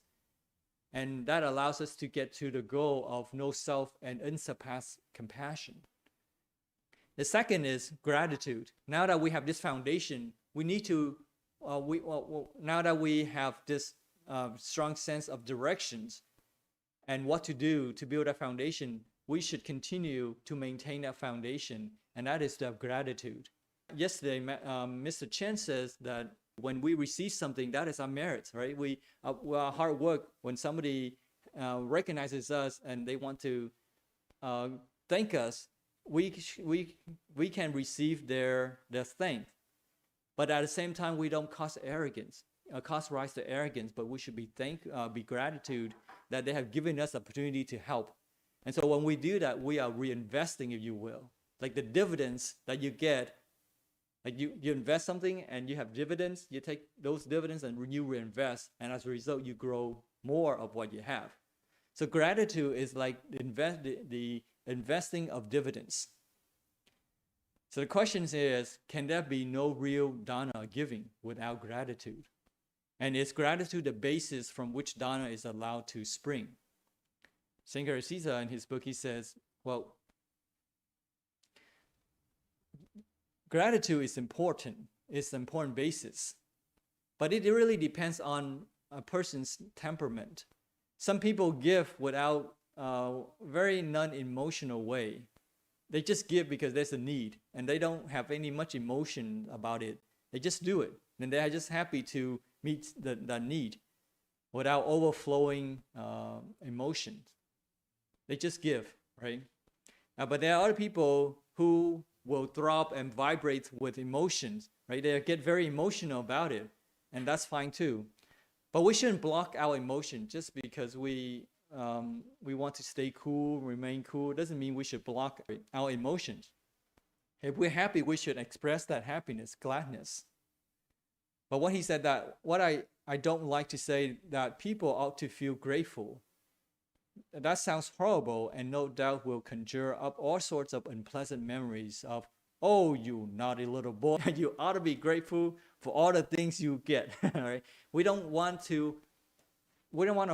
and that allows us to get to the goal of no self and unsurpassed compassion. The second is gratitude. Now that we have this foundation, we need to now that we have this strong sense of directions and what to do to build a foundation, we should continue to maintain that foundation, and that is to have gratitude. Yesterday, Mr. Chen says that when we receive something, that is our merit, right? Our hard work, when somebody recognizes us and they want to thank us, we can receive their thanks. But at the same time, we don't cause rise to arrogance, but we should be gratitude that they have given us the opportunity to help. And so when we do that, we are reinvesting, if you will. Like the dividends that you get, like you invest something and you have dividends, you take those dividends and you reinvest, and as a result, you grow more of what you have. So gratitude is like the investing of dividends. So the question is, can there be no real dana giving without gratitude? And is gratitude the basis from which dana is allowed to spring? Sankarasita, in his book, he says, well, gratitude is important. It's an important basis. But it really depends on a person's temperament. Some people give without very non-emotional way. They just give because there's a need, and they don't have any much emotion about it. They just do it, and they are just happy to meet the need without overflowing emotions. They just give, right? But there are other people who will throb and vibrate with emotions, right? They get very emotional about it, and that's fine too. But we shouldn't block our emotion just because we want to stay cool, remain cool. It doesn't mean we should block our emotions. If we're happy, we should express that happiness, gladness. But what he said that what I don't like to say that people ought to feel grateful. That sounds horrible and no doubt will conjure up all sorts of unpleasant memories of, oh, you naughty little boy, you ought to be grateful for all the things you get. Right? We don't want to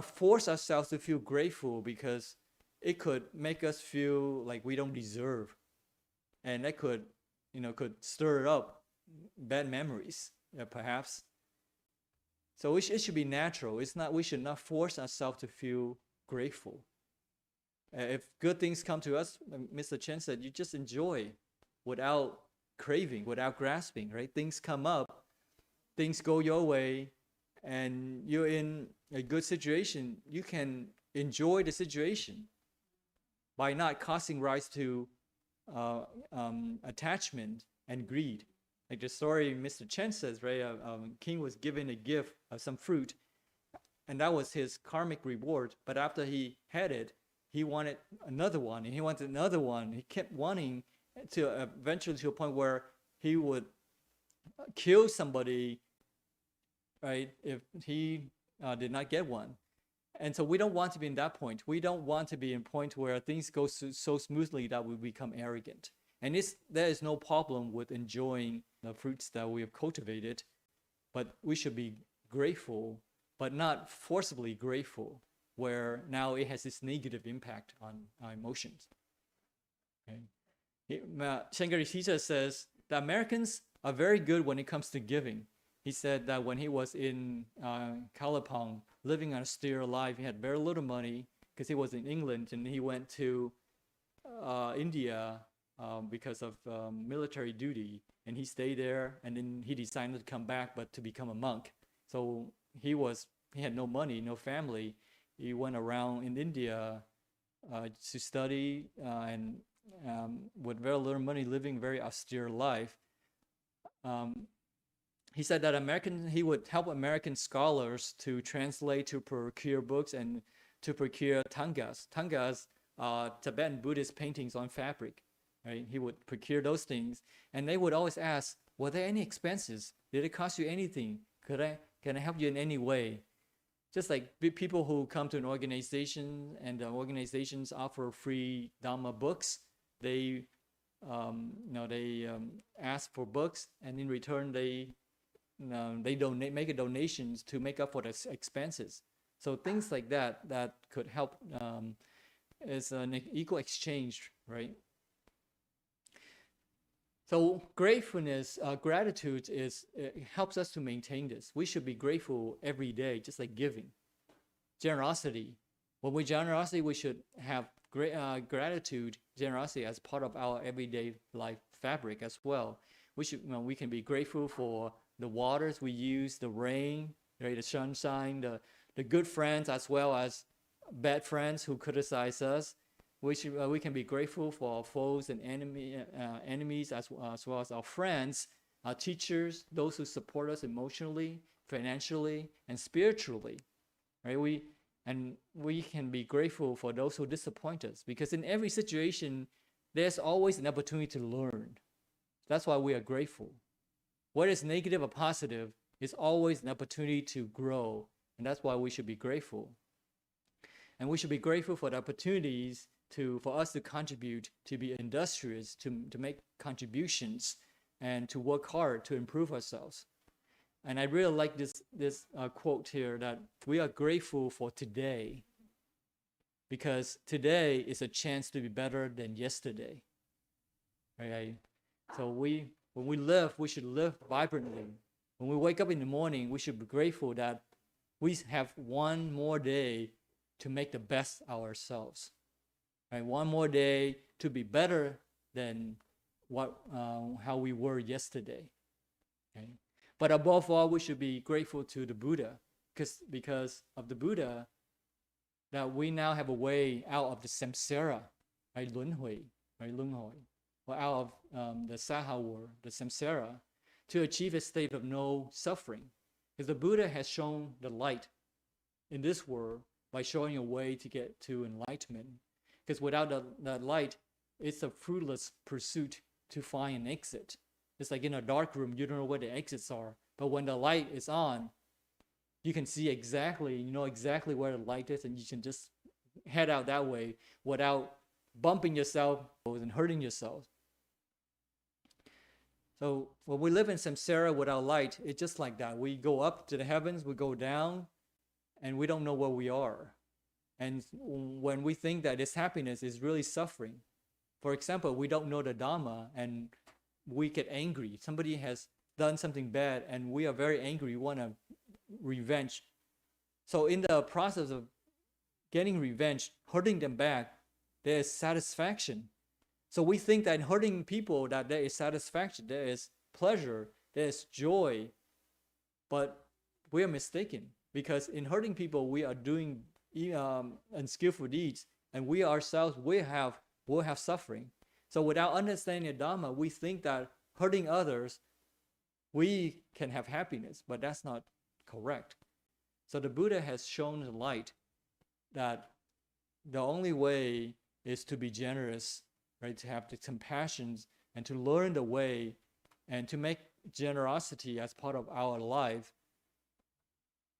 force ourselves to feel grateful because it could make us feel like we don't deserve. And that could stir up bad memories, perhaps. So it should be natural. We should not force ourselves to feel grateful. If good things come to us, Mr. Chen said, you just enjoy without craving, without grasping, right? Things come up, things go your way, and you're in a good situation. You can enjoy the situation by not causing rise to attachment and greed. Like the story Mr. Chen says, right? King was given a gift of some fruit, and that was his karmic reward. But after he had it, he wanted another one, and he wanted another one. He kept wanting to eventually to a point where he would kill somebody, right? If he did not get one. And so we don't want to be in that point. We don't want to be in a point where things go so smoothly that we become arrogant. And there is no problem with enjoying the fruits that we have cultivated, but we should be grateful, but not forcibly grateful, where now it has this negative impact on our emotions. Okay. Shankar Teacher says the Americans are very good when it comes to giving. He said that when he was in Kalapong, living an austere life, he had very little money because he was in England, and he went to India because of military duty, and he stayed there, and then he decided to come back, but to become a monk. So he had no money, no family. He went around in India to study and with very little money, living a very austere life. He said that he would help American scholars to translate, to procure books, and to procure tangas. Tangas are Tibetan Buddhist paintings on fabric. Right? He would procure those things, and they would always ask, were there any expenses? Did it cost you anything? Can I help you in any way? Just like people who come to an organization and the organizations offer free Dharma books, they ask for books, and in return they make donations to make up for the expenses. So things like that could help is an equal exchange, right? So gratefulness, gratitude helps us to maintain this. We should be grateful every day, just like giving. Generosity. When we generosity, we should have gratitude, generosity as part of our everyday life fabric as well. We can be grateful for the waters we use, the rain, right, the sunshine, the good friends as well as bad friends who criticize us. We can be grateful for our foes and enemies as well as our friends, our teachers, those who support us emotionally, financially, and spiritually. Right? We can be grateful for those who disappoint us, because in every situation, there's always an opportunity to learn. That's why we are grateful. Whether it's negative or positive, it's always an opportunity to grow, and that's why we should be grateful. And we should be grateful for the opportunities for us to contribute, to be industrious, to make contributions, and to work hard to improve ourselves. And I really like this quote here, that we are grateful for today, because today is a chance to be better than yesterday. Right? So when we live, we should live vibrantly. When we wake up in the morning, we should be grateful that we have one more day to make the best ourselves. Right? One more day to be better than how we were yesterday. Okay? But above all, we should be grateful to the Buddha, because of the Buddha, that we now have a way out of the samsara, right, 轮回, right, 轮回, or out of the saha world, the samsara, to achieve a state of no suffering. Because the Buddha has shown the light in this world by showing a way to get to enlightenment. Because without that light, it's a fruitless pursuit to find an exit. It's like in a dark room, you don't know where the exits are. But when the light is on, you can see exactly, you know exactly where the light is, and you can just head out that way without bumping yourself and hurting yourself. So when we live in samsara without light, it's just like that. We go up to the heavens, we go down, and we don't know where we are. And when we think that this happiness is really suffering, for example, we don't know the Dharma and we get angry. Somebody has done something bad and we are very angry, we want to revenge. So in the process of getting revenge, hurting them back, there is satisfaction. So we think that in hurting people that there is satisfaction, there is pleasure, there is joy, but we are mistaken, because in hurting people we are doing unskillful deeds, and we ourselves will have suffering. So without understanding the Dharma, we think that hurting others we can have happiness, but that's not correct. So the Buddha has shown the light that the only way is to be generous, right? To have the compassion and to learn the way and to make generosity as part of our life,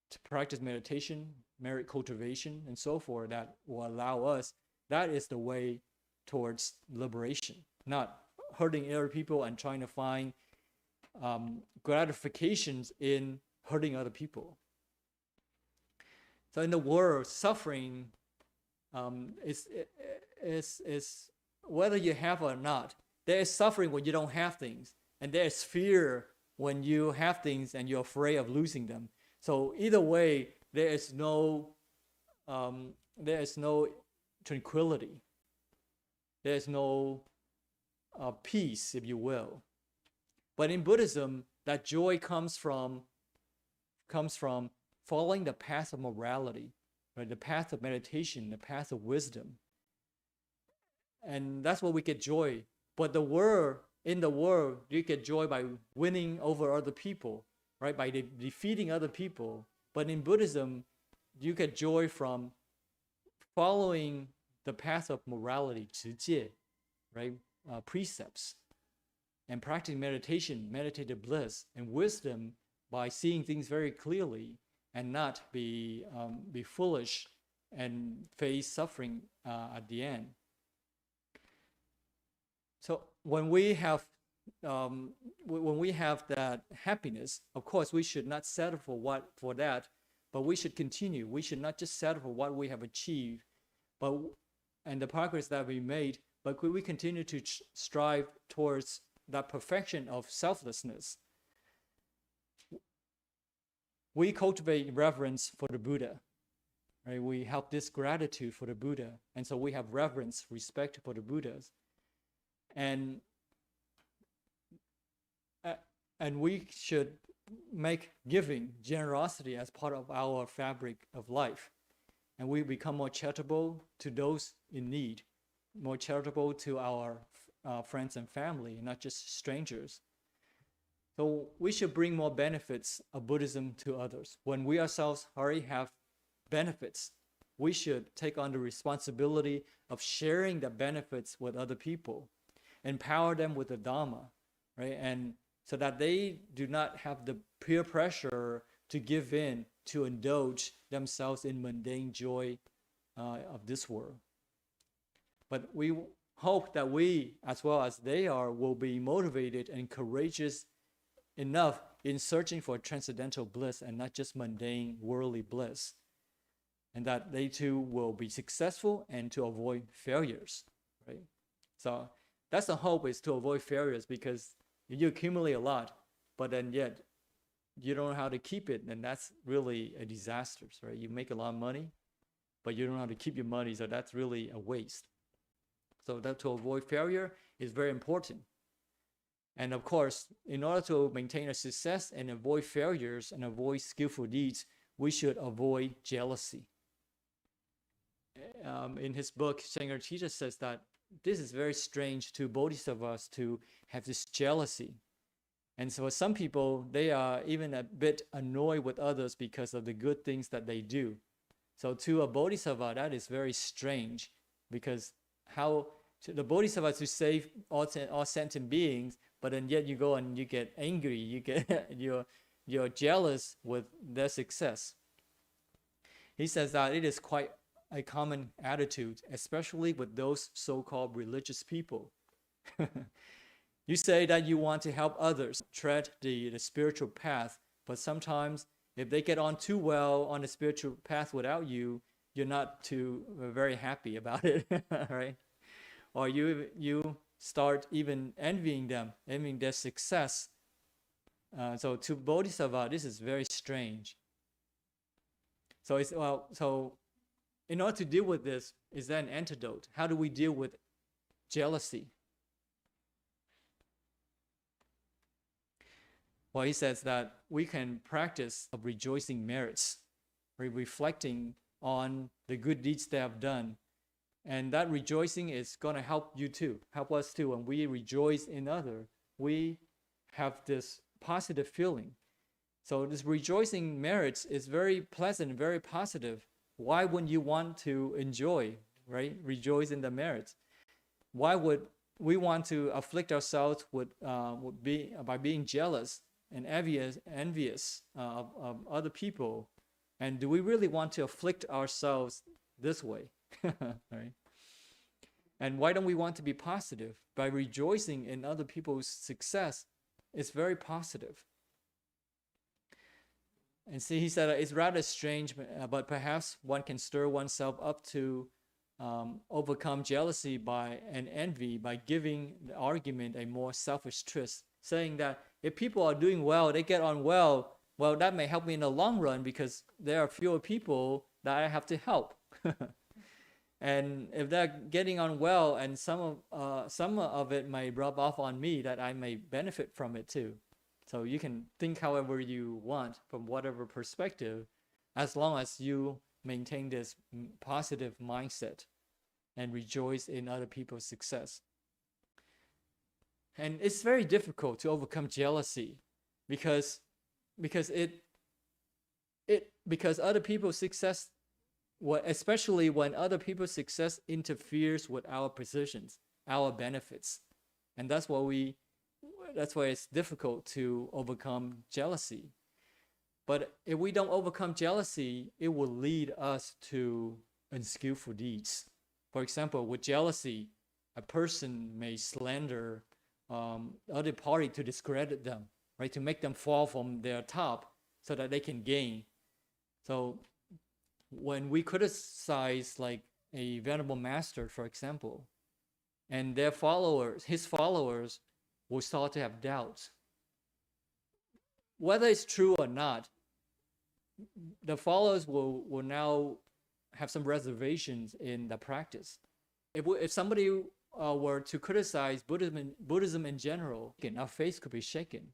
to practice meditation, merit cultivation, and so forth, that will allow us, that is the way towards liberation, not hurting other people and trying to find gratifications in hurting other people. So in the world, suffering is whether you have or not. There is suffering when you don't have things, and there is fear when you have things and you're afraid of losing them. So either way, there is no tranquility. There is no peace, if you will. But in Buddhism, that joy comes from following the path of morality, right? The path of meditation, the path of wisdom. And that's where we get joy. But in the world, you get joy by winning over other people, right? By defeating other people. But in Buddhism, you get joy from following the path of morality, 持戒, right? Precepts, and practicing meditation, meditative bliss, and wisdom by seeing things very clearly and not be foolish and face suffering at the end. So when we have that happiness, of course, we should not settle for that, but we should continue. We should not just settle for what we have achieved, and the progress that we made, but could we continue to strive towards that perfection of selflessness? We cultivate reverence for the Buddha, right? We have this gratitude for the Buddha, and so we have reverence, respect for the Buddhas, and we should make giving, generosity as part of our fabric of life, and we become more charitable to those in need, more charitable to our friends and family, not just strangers. So we should bring more benefits of Buddhism to others. When we ourselves already have benefits, we should take on the responsibility of sharing the benefits with other people, empower them with the Dharma, right? And so that they do not have the peer pressure to give in, to indulge themselves in mundane joy of this world. But we hope that we, as well as they are, will be motivated and courageous enough in searching for transcendental bliss and not just mundane worldly bliss, and that they too will be successful and to avoid failures, right? So that's the hope, is to avoid failures, because you accumulate a lot, but then yet you don't know how to keep it, and that's really a disaster, right? You make a lot of money, but you don't know how to keep your money, so that's really a waste. So that to avoid failure is very important. And of course, in order to maintain a success and avoid failures and avoid skillful deeds, we should avoid jealousy. in his book, Sangha Teacher says that this is very strange to bodhisattvas to have this jealousy. And so some people, they are even a bit annoyed with others because of the good things that they do. So to a bodhisattva, that is very strange, because how to the bodhisattva to save all sentient beings, but then yet you go and you get angry, you get you're jealous with their success. He says that it is quite a common attitude, especially with those so-called religious people. You say that you want to help others tread the spiritual path, but sometimes if they get on too well on the spiritual path without you, you're not too very happy about it, right? Or you start even envying them, envying their success. So to bodhisattva, this is very strange. So so in order to deal with this, is there an antidote? How do we deal with jealousy? Well, he says that we can practice of rejoicing merits, reflecting on the good deeds they have done. And that rejoicing is going to help you too, help us too. When we rejoice in others, we have this positive feeling. So this rejoicing merits is very pleasant, very positive. Why wouldn't you want to enjoy, right? Rejoice in the merits. Why would we want to afflict ourselves by being jealous and envious of other people? And do we really want to afflict ourselves this way? Right? And why don't we want to be positive? By rejoicing in other people's success, it's very positive. And see, he said it's rather strange, but perhaps one can stir oneself up to overcome jealousy and envy by giving the argument a more selfish twist, saying that if people are doing well, they get on well, that may help me in the long run because there are fewer people that I have to help. And if they're getting on well, and some of it may rub off on me, that I may benefit from it too. So you can think however you want from whatever perspective, as long as you maintain this positive mindset and rejoice in other people's success. And it's very difficult to overcome jealousy because other people's success, especially when other people's success interferes with our positions, our benefits. And that's why it's difficult to overcome jealousy. But if we don't overcome jealousy, it will lead us to unskillful deeds. For example, with jealousy, a person may slander other party to discredit them, right? To make them fall from their top so that they can gain. So when we criticize like a venerable master, for example, and his followers will start to have doubts. Whether it's true or not, the followers will now have some reservations in the practice. If somebody were to criticize Buddhism in general, our faith could be shaken.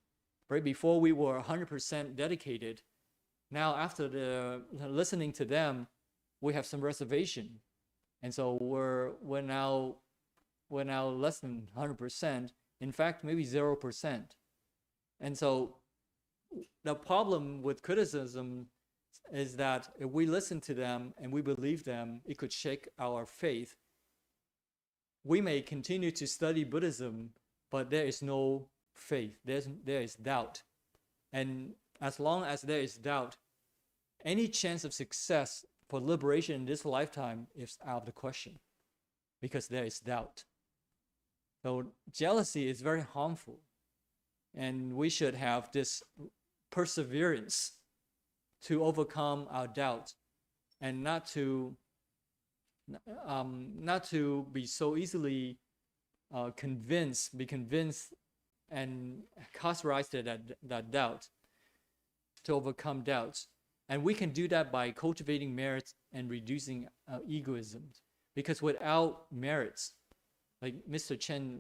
Right before we were 100% dedicated, now after listening to them, we have some reservation, and so we're now less than 100%. In fact, maybe 0%. And so the problem with criticism is that if we listen to them and we believe them, it could shake our faith. We may continue to study Buddhism, but there is no faith. There is doubt. And as long as there is doubt, any chance of success for liberation in this lifetime is out of the question, because there is doubt. So jealousy is very harmful, and we should have this perseverance to overcome our doubts, and not to be so easily be convinced and cauterize that doubt, to overcome doubts. And we can do that by cultivating merits and reducing egoism, because without merits, like Mr. Chen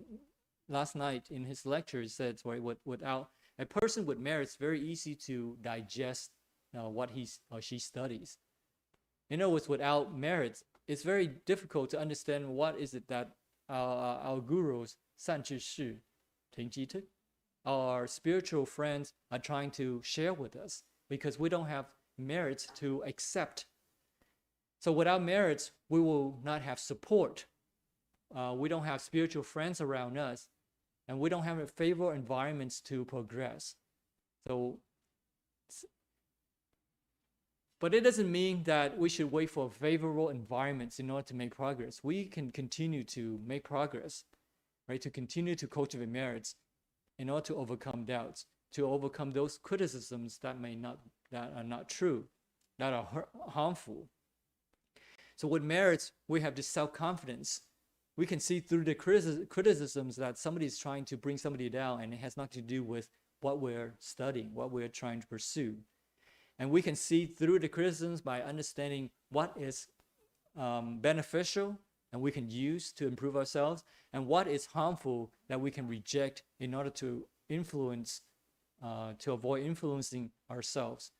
last night in his lecture said, right, without a person with merits, very easy to digest what he or she studies. In other words, without merits, it's very difficult to understand what is it that our gurus, 善知识, 停机thức, our spiritual friends are trying to share with us, because we don't have merits to accept. So without merits, we will not have support. We don't have spiritual friends around us, and we don't have favorable environments to progress. So, but it doesn't mean that we should wait for favorable environments in order to make progress. We can continue to make progress, right? To continue to cultivate merits in order to overcome doubts, to overcome those criticisms that are not true, that are harmful. So with merits, we have this self-confidence. We can see through the criticisms that somebody is trying to bring somebody down, and it has nothing to do with what we're studying, what we're trying to pursue. And we can see through the criticisms by understanding what is beneficial and we can use to improve ourselves, and what is harmful that we can reject in order to influence, to avoid influencing ourselves.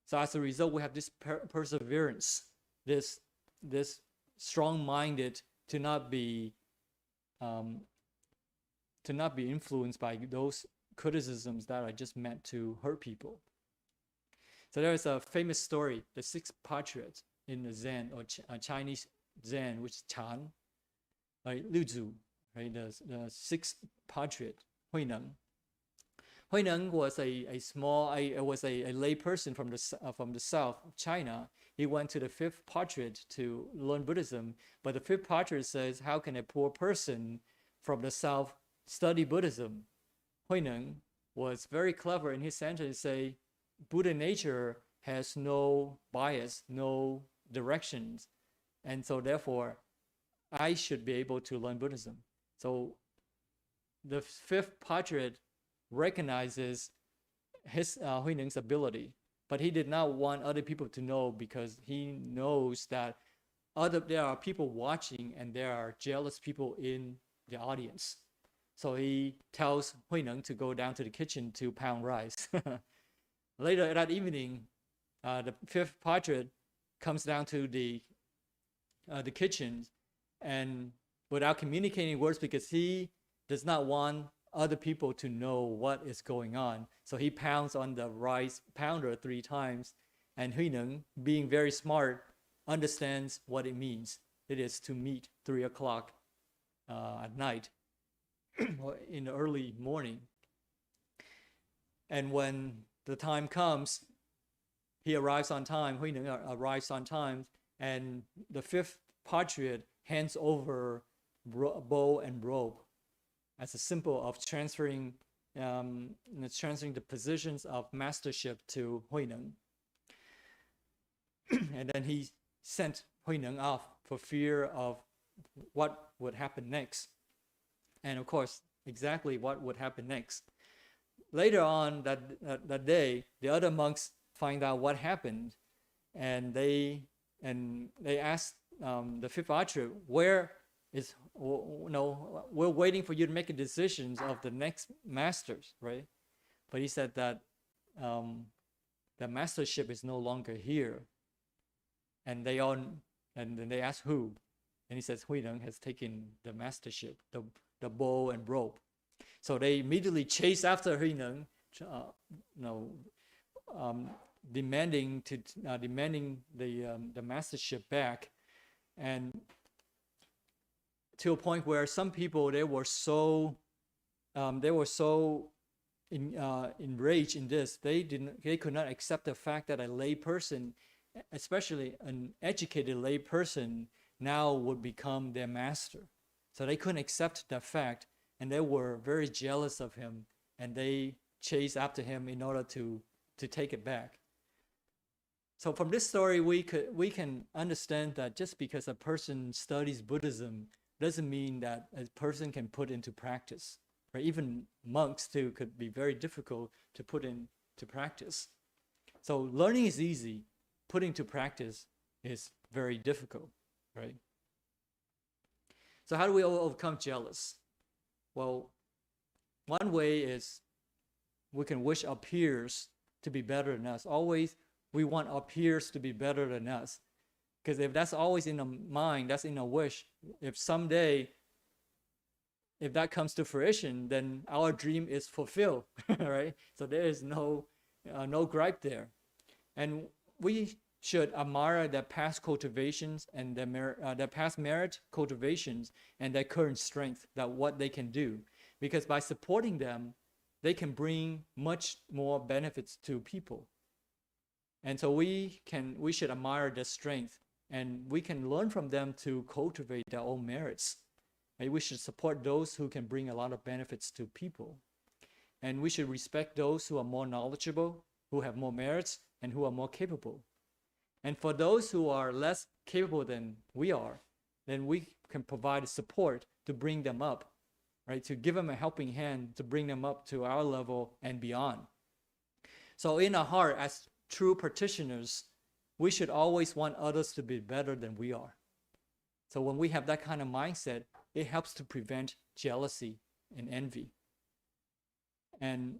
So as a result, we have this perseverance, this strong-minded to not be influenced by those criticisms that are just meant to hurt people. So there is a famous story, the six patriots in the Zen or Chinese Zen, which is Chan, right? Liu Zu, right? The sixth patriot, Huineng. Huineng was a lay person from the south of China. He went to the fifth patriot to learn Buddhism, but the fifth patriot says, how can a poor person from the south study Buddhism? Huineng was very clever in his answer to say, Buddha nature has no bias, no directions, and so therefore I should be able to learn Buddhism. So the fifth patriot recognizes his Huineng's ability, but he did not want other people to know, because he knows that there are people watching and there are jealous people in the audience. So he tells Huineng to go down to the kitchen to pound rice. Later that evening, the fifth patriot comes down to the kitchen, and without communicating words, because he does not want other people to know what is going on, so he pounds on the rice pounder 3 times, and Huineng, being very smart, understands what it means. It is to meet 3 o'clock at night or in the early morning. And when the time comes, he arrives on time, Huineng arrives on time, and the fifth patriot hands over bow and rope as a symbol of transferring the positions of mastership to Huineng. And then he sent Huineng off for fear of what would happen next. And of course, exactly what would happen next. Later on that day, the other monks find out what happened, and they asked the fifth patriot, we're waiting for you to make a decision of the next masters, right? But he said that the mastership is no longer here, and then they asked who, and he says Huineng has taken the mastership, the bow and rope. So they immediately chase after Huineng, demanding the mastership back, and to a point where some people they were so enraged in this, they could not accept the fact that a lay person, especially an educated lay person, now would become their master. So they couldn't accept that fact, and they were very jealous of him, and they chased after him in order to take it back. So from this story, we can understand that just because a person studies Buddhism doesn't mean that a person can put into practice. Right? Even monks too could be very difficult to put into practice. So learning is easy, putting to practice is very difficult, right? So how do we overcome jealous? Well, one way is we can wish our peers to be better than us. Always we want our peers to be better than us. Because if that's always in the mind, that's in a wish, if someday, if that comes to fruition, then our dream is fulfilled, right? So there is no gripe there. And we should admire their past cultivations and their past merit cultivations and their current strength, that what they can do. Because by supporting them, they can bring much more benefits to people. And so we should admire their strength, and we can learn from them to cultivate their own merits. And we should support those who can bring a lot of benefits to people. And we should respect those who are more knowledgeable, who have more merits, and who are more capable. And for those who are less capable than we are, then we can provide support to bring them up, right? To give them a helping hand to bring them up to our level and beyond. So in our heart, as true practitioners, we should always want others to be better than we are. So when we have that kind of mindset, it helps to prevent jealousy and envy. And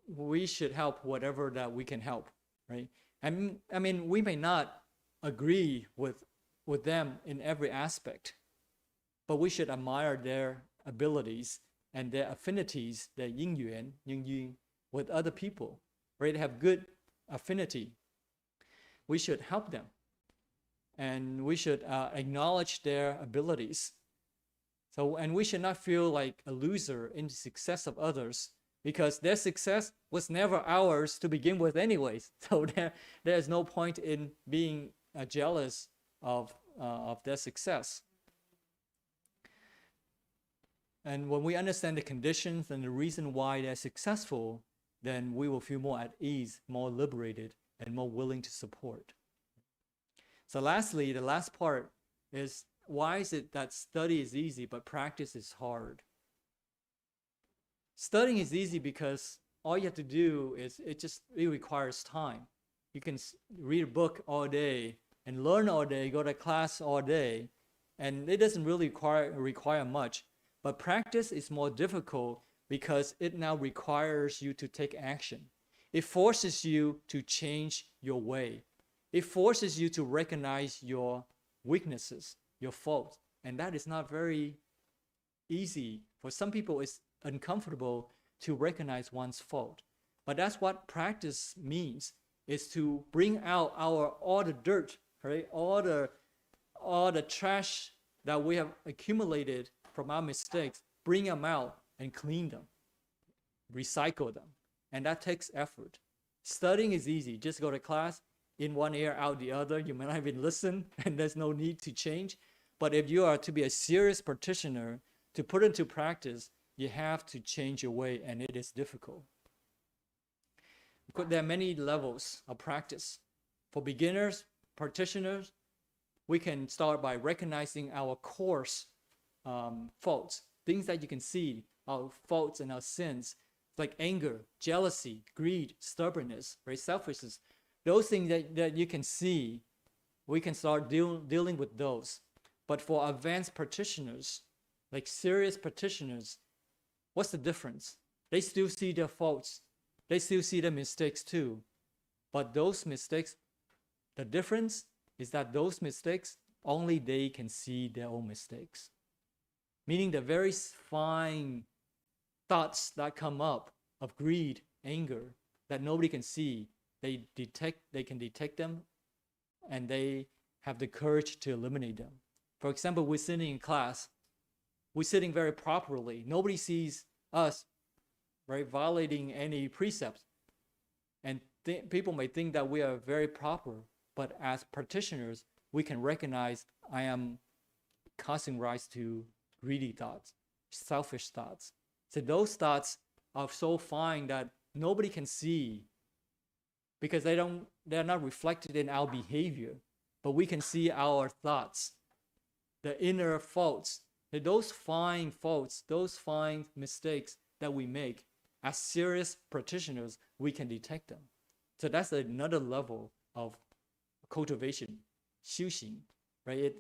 we should help whatever that we can help, right? And I mean, we may not agree with them in every aspect, but we should admire their abilities and their affinities, their yin yuan, with other people, right? They have good affinity. We should help them, and we should acknowledge their abilities. So, and we should not feel like a loser in the success of others, because their success was never ours to begin with anyways. So there's no point in being jealous of their success. And when we understand the conditions and the reason why they're successful, then we will feel more at ease, more liberated, and more willing to support. So lastly, the last part is, why is it that study is easy but practice is hard? Studying is easy because all you have to do is, it requires time. You can read a book all day and learn all day, go to class all day, and it doesn't really require much. But practice is more difficult because it now requires you to take action. It forces you to change your way. It forces you to recognize your weaknesses, your faults, and that is not very easy. For some people, it's uncomfortable to recognize one's fault. But that's what practice means, is to bring out all the dirt, right? All the trash that we have accumulated from our mistakes, bring them out and clean them, recycle them. And that takes effort. Studying is easy. Just go to class, in one ear, out the other. You may not even listen, and there's no need to change. But if you are to be a serious practitioner, to put into practice, you have to change your way, and it is difficult. There are many levels of practice. For beginners, practitioners, we can start by recognizing our coarse faults, things that you can see, our faults and our sins, like anger, jealousy, greed, stubbornness, right? Selfishness. Those things that you can see, we can start dealing with those. But for advanced practitioners, like serious practitioners, what's the difference? They still see their faults. They still see their mistakes too. But those mistakes, the difference is that those mistakes, only they can see their own mistakes. Meaning the very fine thoughts that come up of greed, anger, that nobody can see, they can detect them, and they have the courage to eliminate them. For example, we're sitting in class, we're sitting very properly. Nobody sees us, right, violating any precepts. And people may think that we are very proper, but as practitioners, we can recognize I am causing rise to greedy thoughts, selfish thoughts. So those thoughts are so fine that nobody can see, because they're not reflected in our behavior, but we can see our thoughts, the inner faults, those fine faults, those fine mistakes that we make. As serious practitioners, we can detect them. So that's another level of cultivation, 修行, right?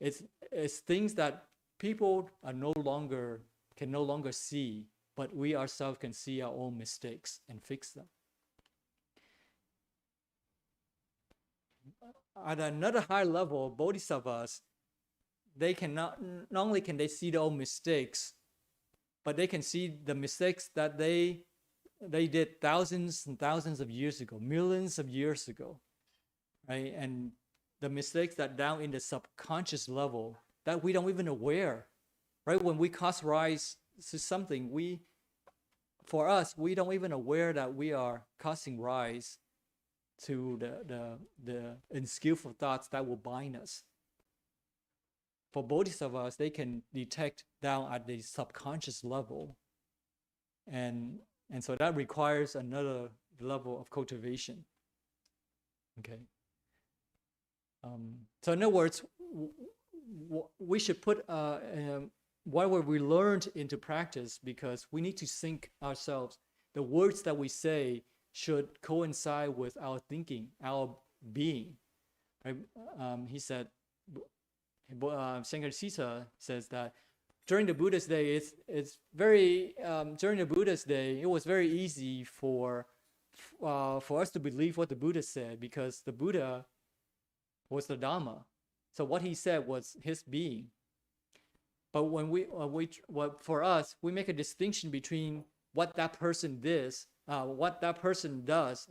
It's things that people can no longer see, but we ourselves can see our own mistakes and fix them. at another high level, bodhisattvas, they cannot, not only can they see their own mistakes, but they can see the mistakes that they did thousands and thousands of years ago, millions of years ago, right? And the mistakes that down in the subconscious level that we don't even aware, right? When we cause rise to something, for us, we don't even aware that we are causing rise to the unskillful thoughts that will bind us. For bodhisattvas, they can detect down at the subconscious level, and so that requires another level of cultivation. Okay. So in other words, we should put whatever we learned into practice, because we need to sync ourselves. The words that we say should coincide with our thinking, our being. Right? He said, Sankarsita says that during the Buddha's day, during the Buddha's day, it was very easy for us to believe what the Buddha said, because the Buddha was the Dharma. So what he said was his being. But when for us, we make a distinction between what that person does,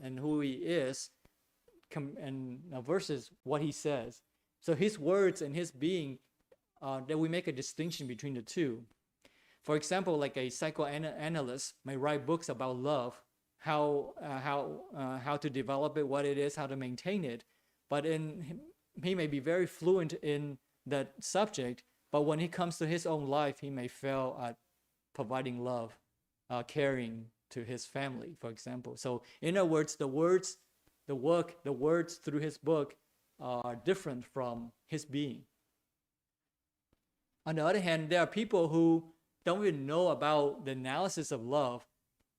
and who he is, versus what he says. So his words and his being, that we make a distinction between the two. For example, like a psychoanalyst may write books about love, how to develop it, what it is, how to maintain it. But he may be very fluent in that subject, but when he comes to his own life, he may fail at providing love, caring to his family, for example. So in other words, the words through his book are different from his being. On the other hand, there are people who don't even know about the analysis of love,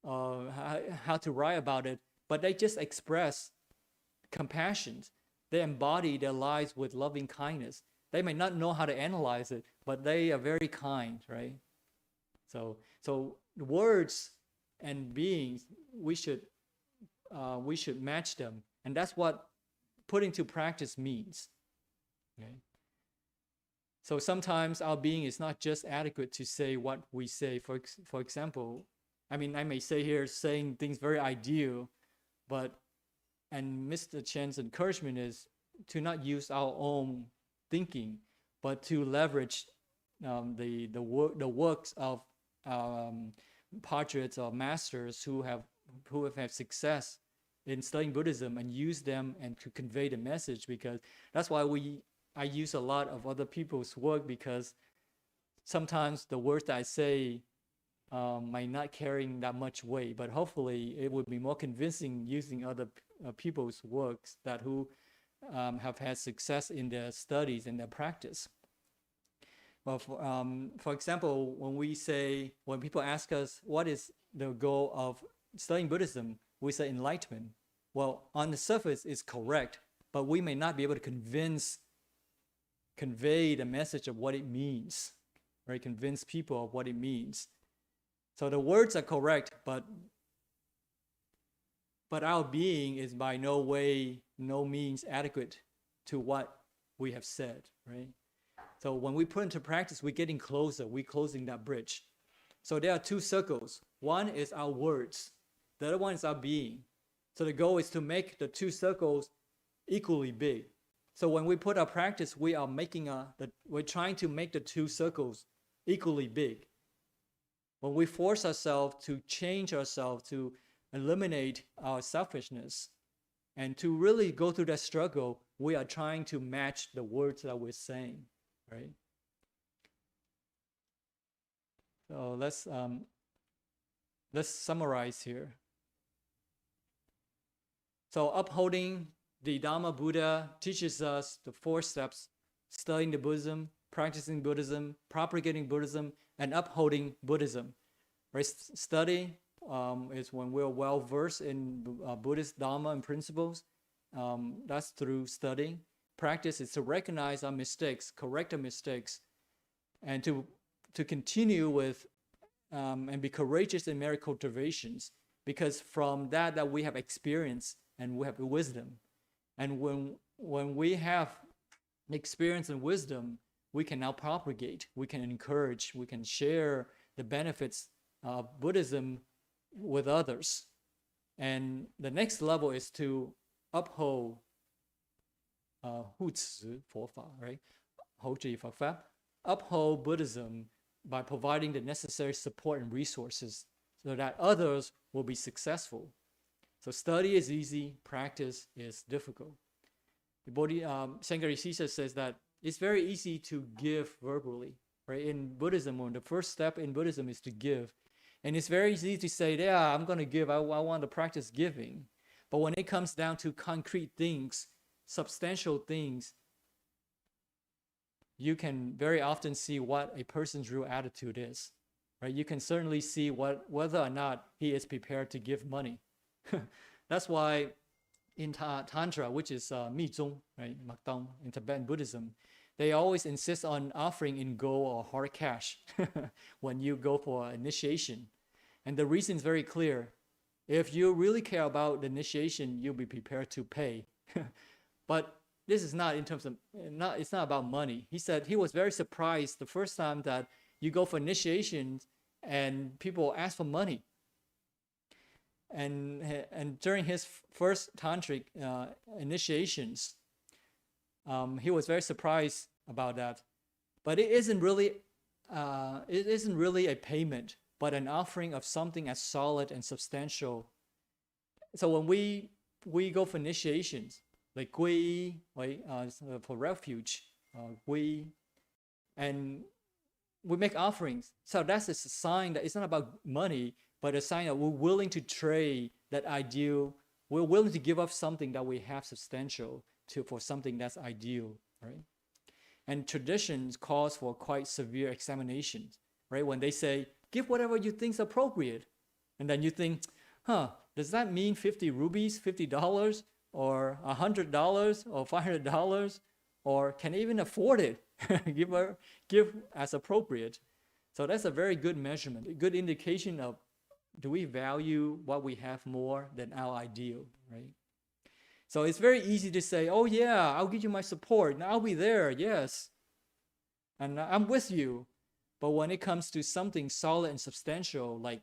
how to write about it, but they just express compassion. They embody their lives with loving kindness. They may not know how to analyze it, but they are very kind, right? So words and beings, we should match them, and that's what putting to practice means. Okay. So sometimes our being is not just adequate to say what we say. For example, I may say here saying things very ideal, and Mr. Chen's encouragement is to not use our own thinking, but to leverage the works of patriots or masters who have had success in studying Buddhism, and use them and to convey the message. Because that's why I use a lot of other people's work, because sometimes the words that I say might not carry that much weight, but hopefully it would be more convincing using other people's works who have had success in their studies and their practice. Well, for example, when people ask us what is the goal of studying Buddhism, we say enlightenment. Well, on the surface, it's correct, but we may not be able to convey the message of what it means, right? Convince people of what it means. So the words are correct, but our being is by no means adequate to what we have said, right? So when we put into practice, we're getting closer. We're closing that bridge. So there are two circles. One is our words. The other one is our being. So the goal is to make the two circles equally big. So when we put our practice, we're trying to make the two circles equally big. When we force ourselves to change ourselves, to eliminate our selfishness, and to really go through that struggle, we are trying to match the words that we're saying, right? So let's summarize here. So upholding the Dharma Buddha teaches us the 4 steps: studying the Buddhism, practicing Buddhism, propagating Buddhism, and upholding Buddhism. Right? Study is when we're well versed in Buddhist Dharma and principles. That's through studying. Practice is to recognize our mistakes, correct our mistakes, and to continue with and be courageous in merit cultivations, because from that we have experience and we have wisdom. And when we have experience and wisdom, we can now propagate, we can encourage, we can share the benefits of Buddhism with others. And the next level is to uphold 护持佛法, right? 护持佛法, uphold Buddhism by providing the necessary support and resources so that others will be successful. So study is easy, practice is difficult. Shankara Sisa says that it's very easy to give verbally, right? In Buddhism, the first step in Buddhism is to give. And it's very easy to say, yeah, I'm going to give, I want to practice giving. But when it comes down to concrete things, substantial things, you can very often see what a person's real attitude is, right? You can certainly see whether or not he is prepared to give money. That's why in Tantra, which is Mizong, right, Makdong, in Tibetan Buddhism, they always insist on offering in gold or hard cash when you go for initiation. And the reason is very clear. If you really care about the initiation, you'll be prepared to pay. But this is not in terms of, it's not about money. He said he was very surprised the first time that you go for initiation and people ask for money. And during his first tantric initiations, he was very surprised about that. But it isn't really a payment, but an offering of something as solid and substantial. So when we go for initiations, like gui, right, for refuge, gui, and we make offerings. So that's a sign that it's not about money, but a sign that we're willing to trade that ideal. We're willing to give up something that we have substantial for something that's ideal, right? And traditions calls for quite severe examinations, right? When they say, give whatever you think is appropriate. And then you think, does that mean 50 rupees, $50, or $100, or $500, or can I even afford it? give as appropriate. So that's a very good measurement, a good indication of, do we value what we have more than our ideal, right? So it's very easy to say, oh yeah, I'll give you my support, and I'll be there, yes, and I'm with you. But when it comes to something solid and substantial, like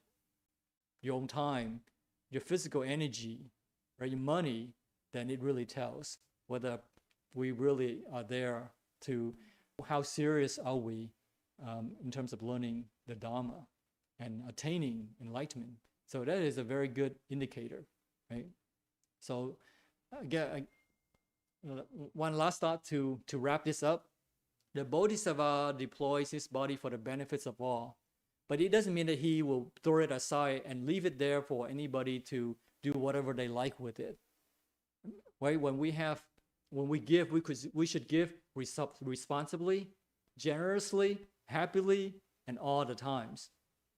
your own time, your physical energy, or your money, then it really tells whether we really are there to, how serious are we in terms of learning the Dharma and attaining enlightenment. So that is a very good indicator, right? So again, one last thought to wrap this up. The Bodhisattva deploys his body for the benefits of all, but it doesn't mean that he will throw it aside and leave it there for anybody to do whatever they like with it. Right? When we give, we should give responsibly, generously, happily, and all the times,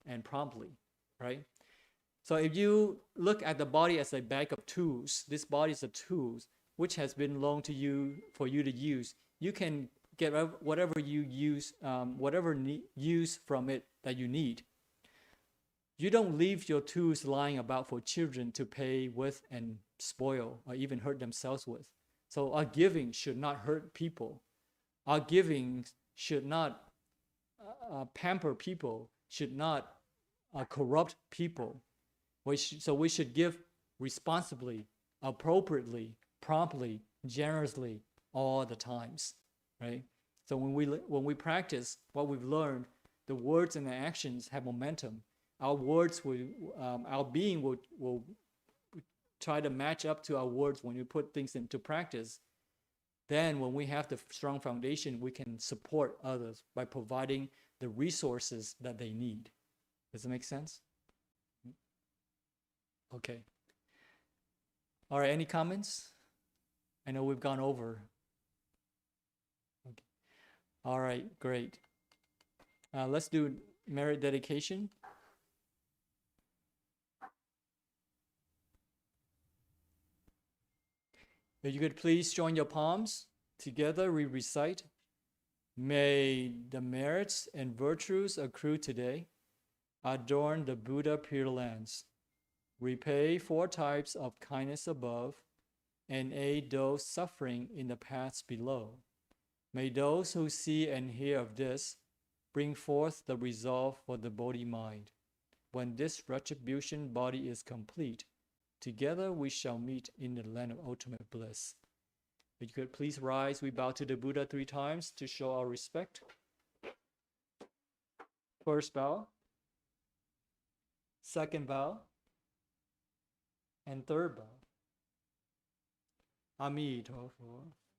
and promptly, right? So if you look at the body as a bag of tools, this body is a tool which has been loaned to you for you to use. You can get whatever you use, use from it that you need. You don't leave your tools lying about for children to play with and spoil or even hurt themselves with. So our giving should not hurt people. Our giving should not pamper people, should not corrupt people. So we should give responsibly, appropriately, promptly, generously, all the times, right? So when we practice what we've learned, the words and the actions have momentum. Our words our being will try to match up to our words when we put things into practice. Then when we have the strong foundation, we can support others by providing the resources that they need. Does it make sense? Okay. All right, any comments? I know we've gone over. Okay. All right, great. Let's do merit dedication. If you could please join your palms. Together we recite, may the merits and virtues accrue today adorn the Buddha Pure Lands, repay 4 types of kindness above, and aid those suffering in the paths below. May those who see and hear of this bring forth the resolve for the Bodhi-mind. When this retribution body is complete, together we shall meet in the land of ultimate bliss. If you could please rise, we bow to the Buddha 3 times to show our respect. First bow, second bow, and third bow. Amida Society.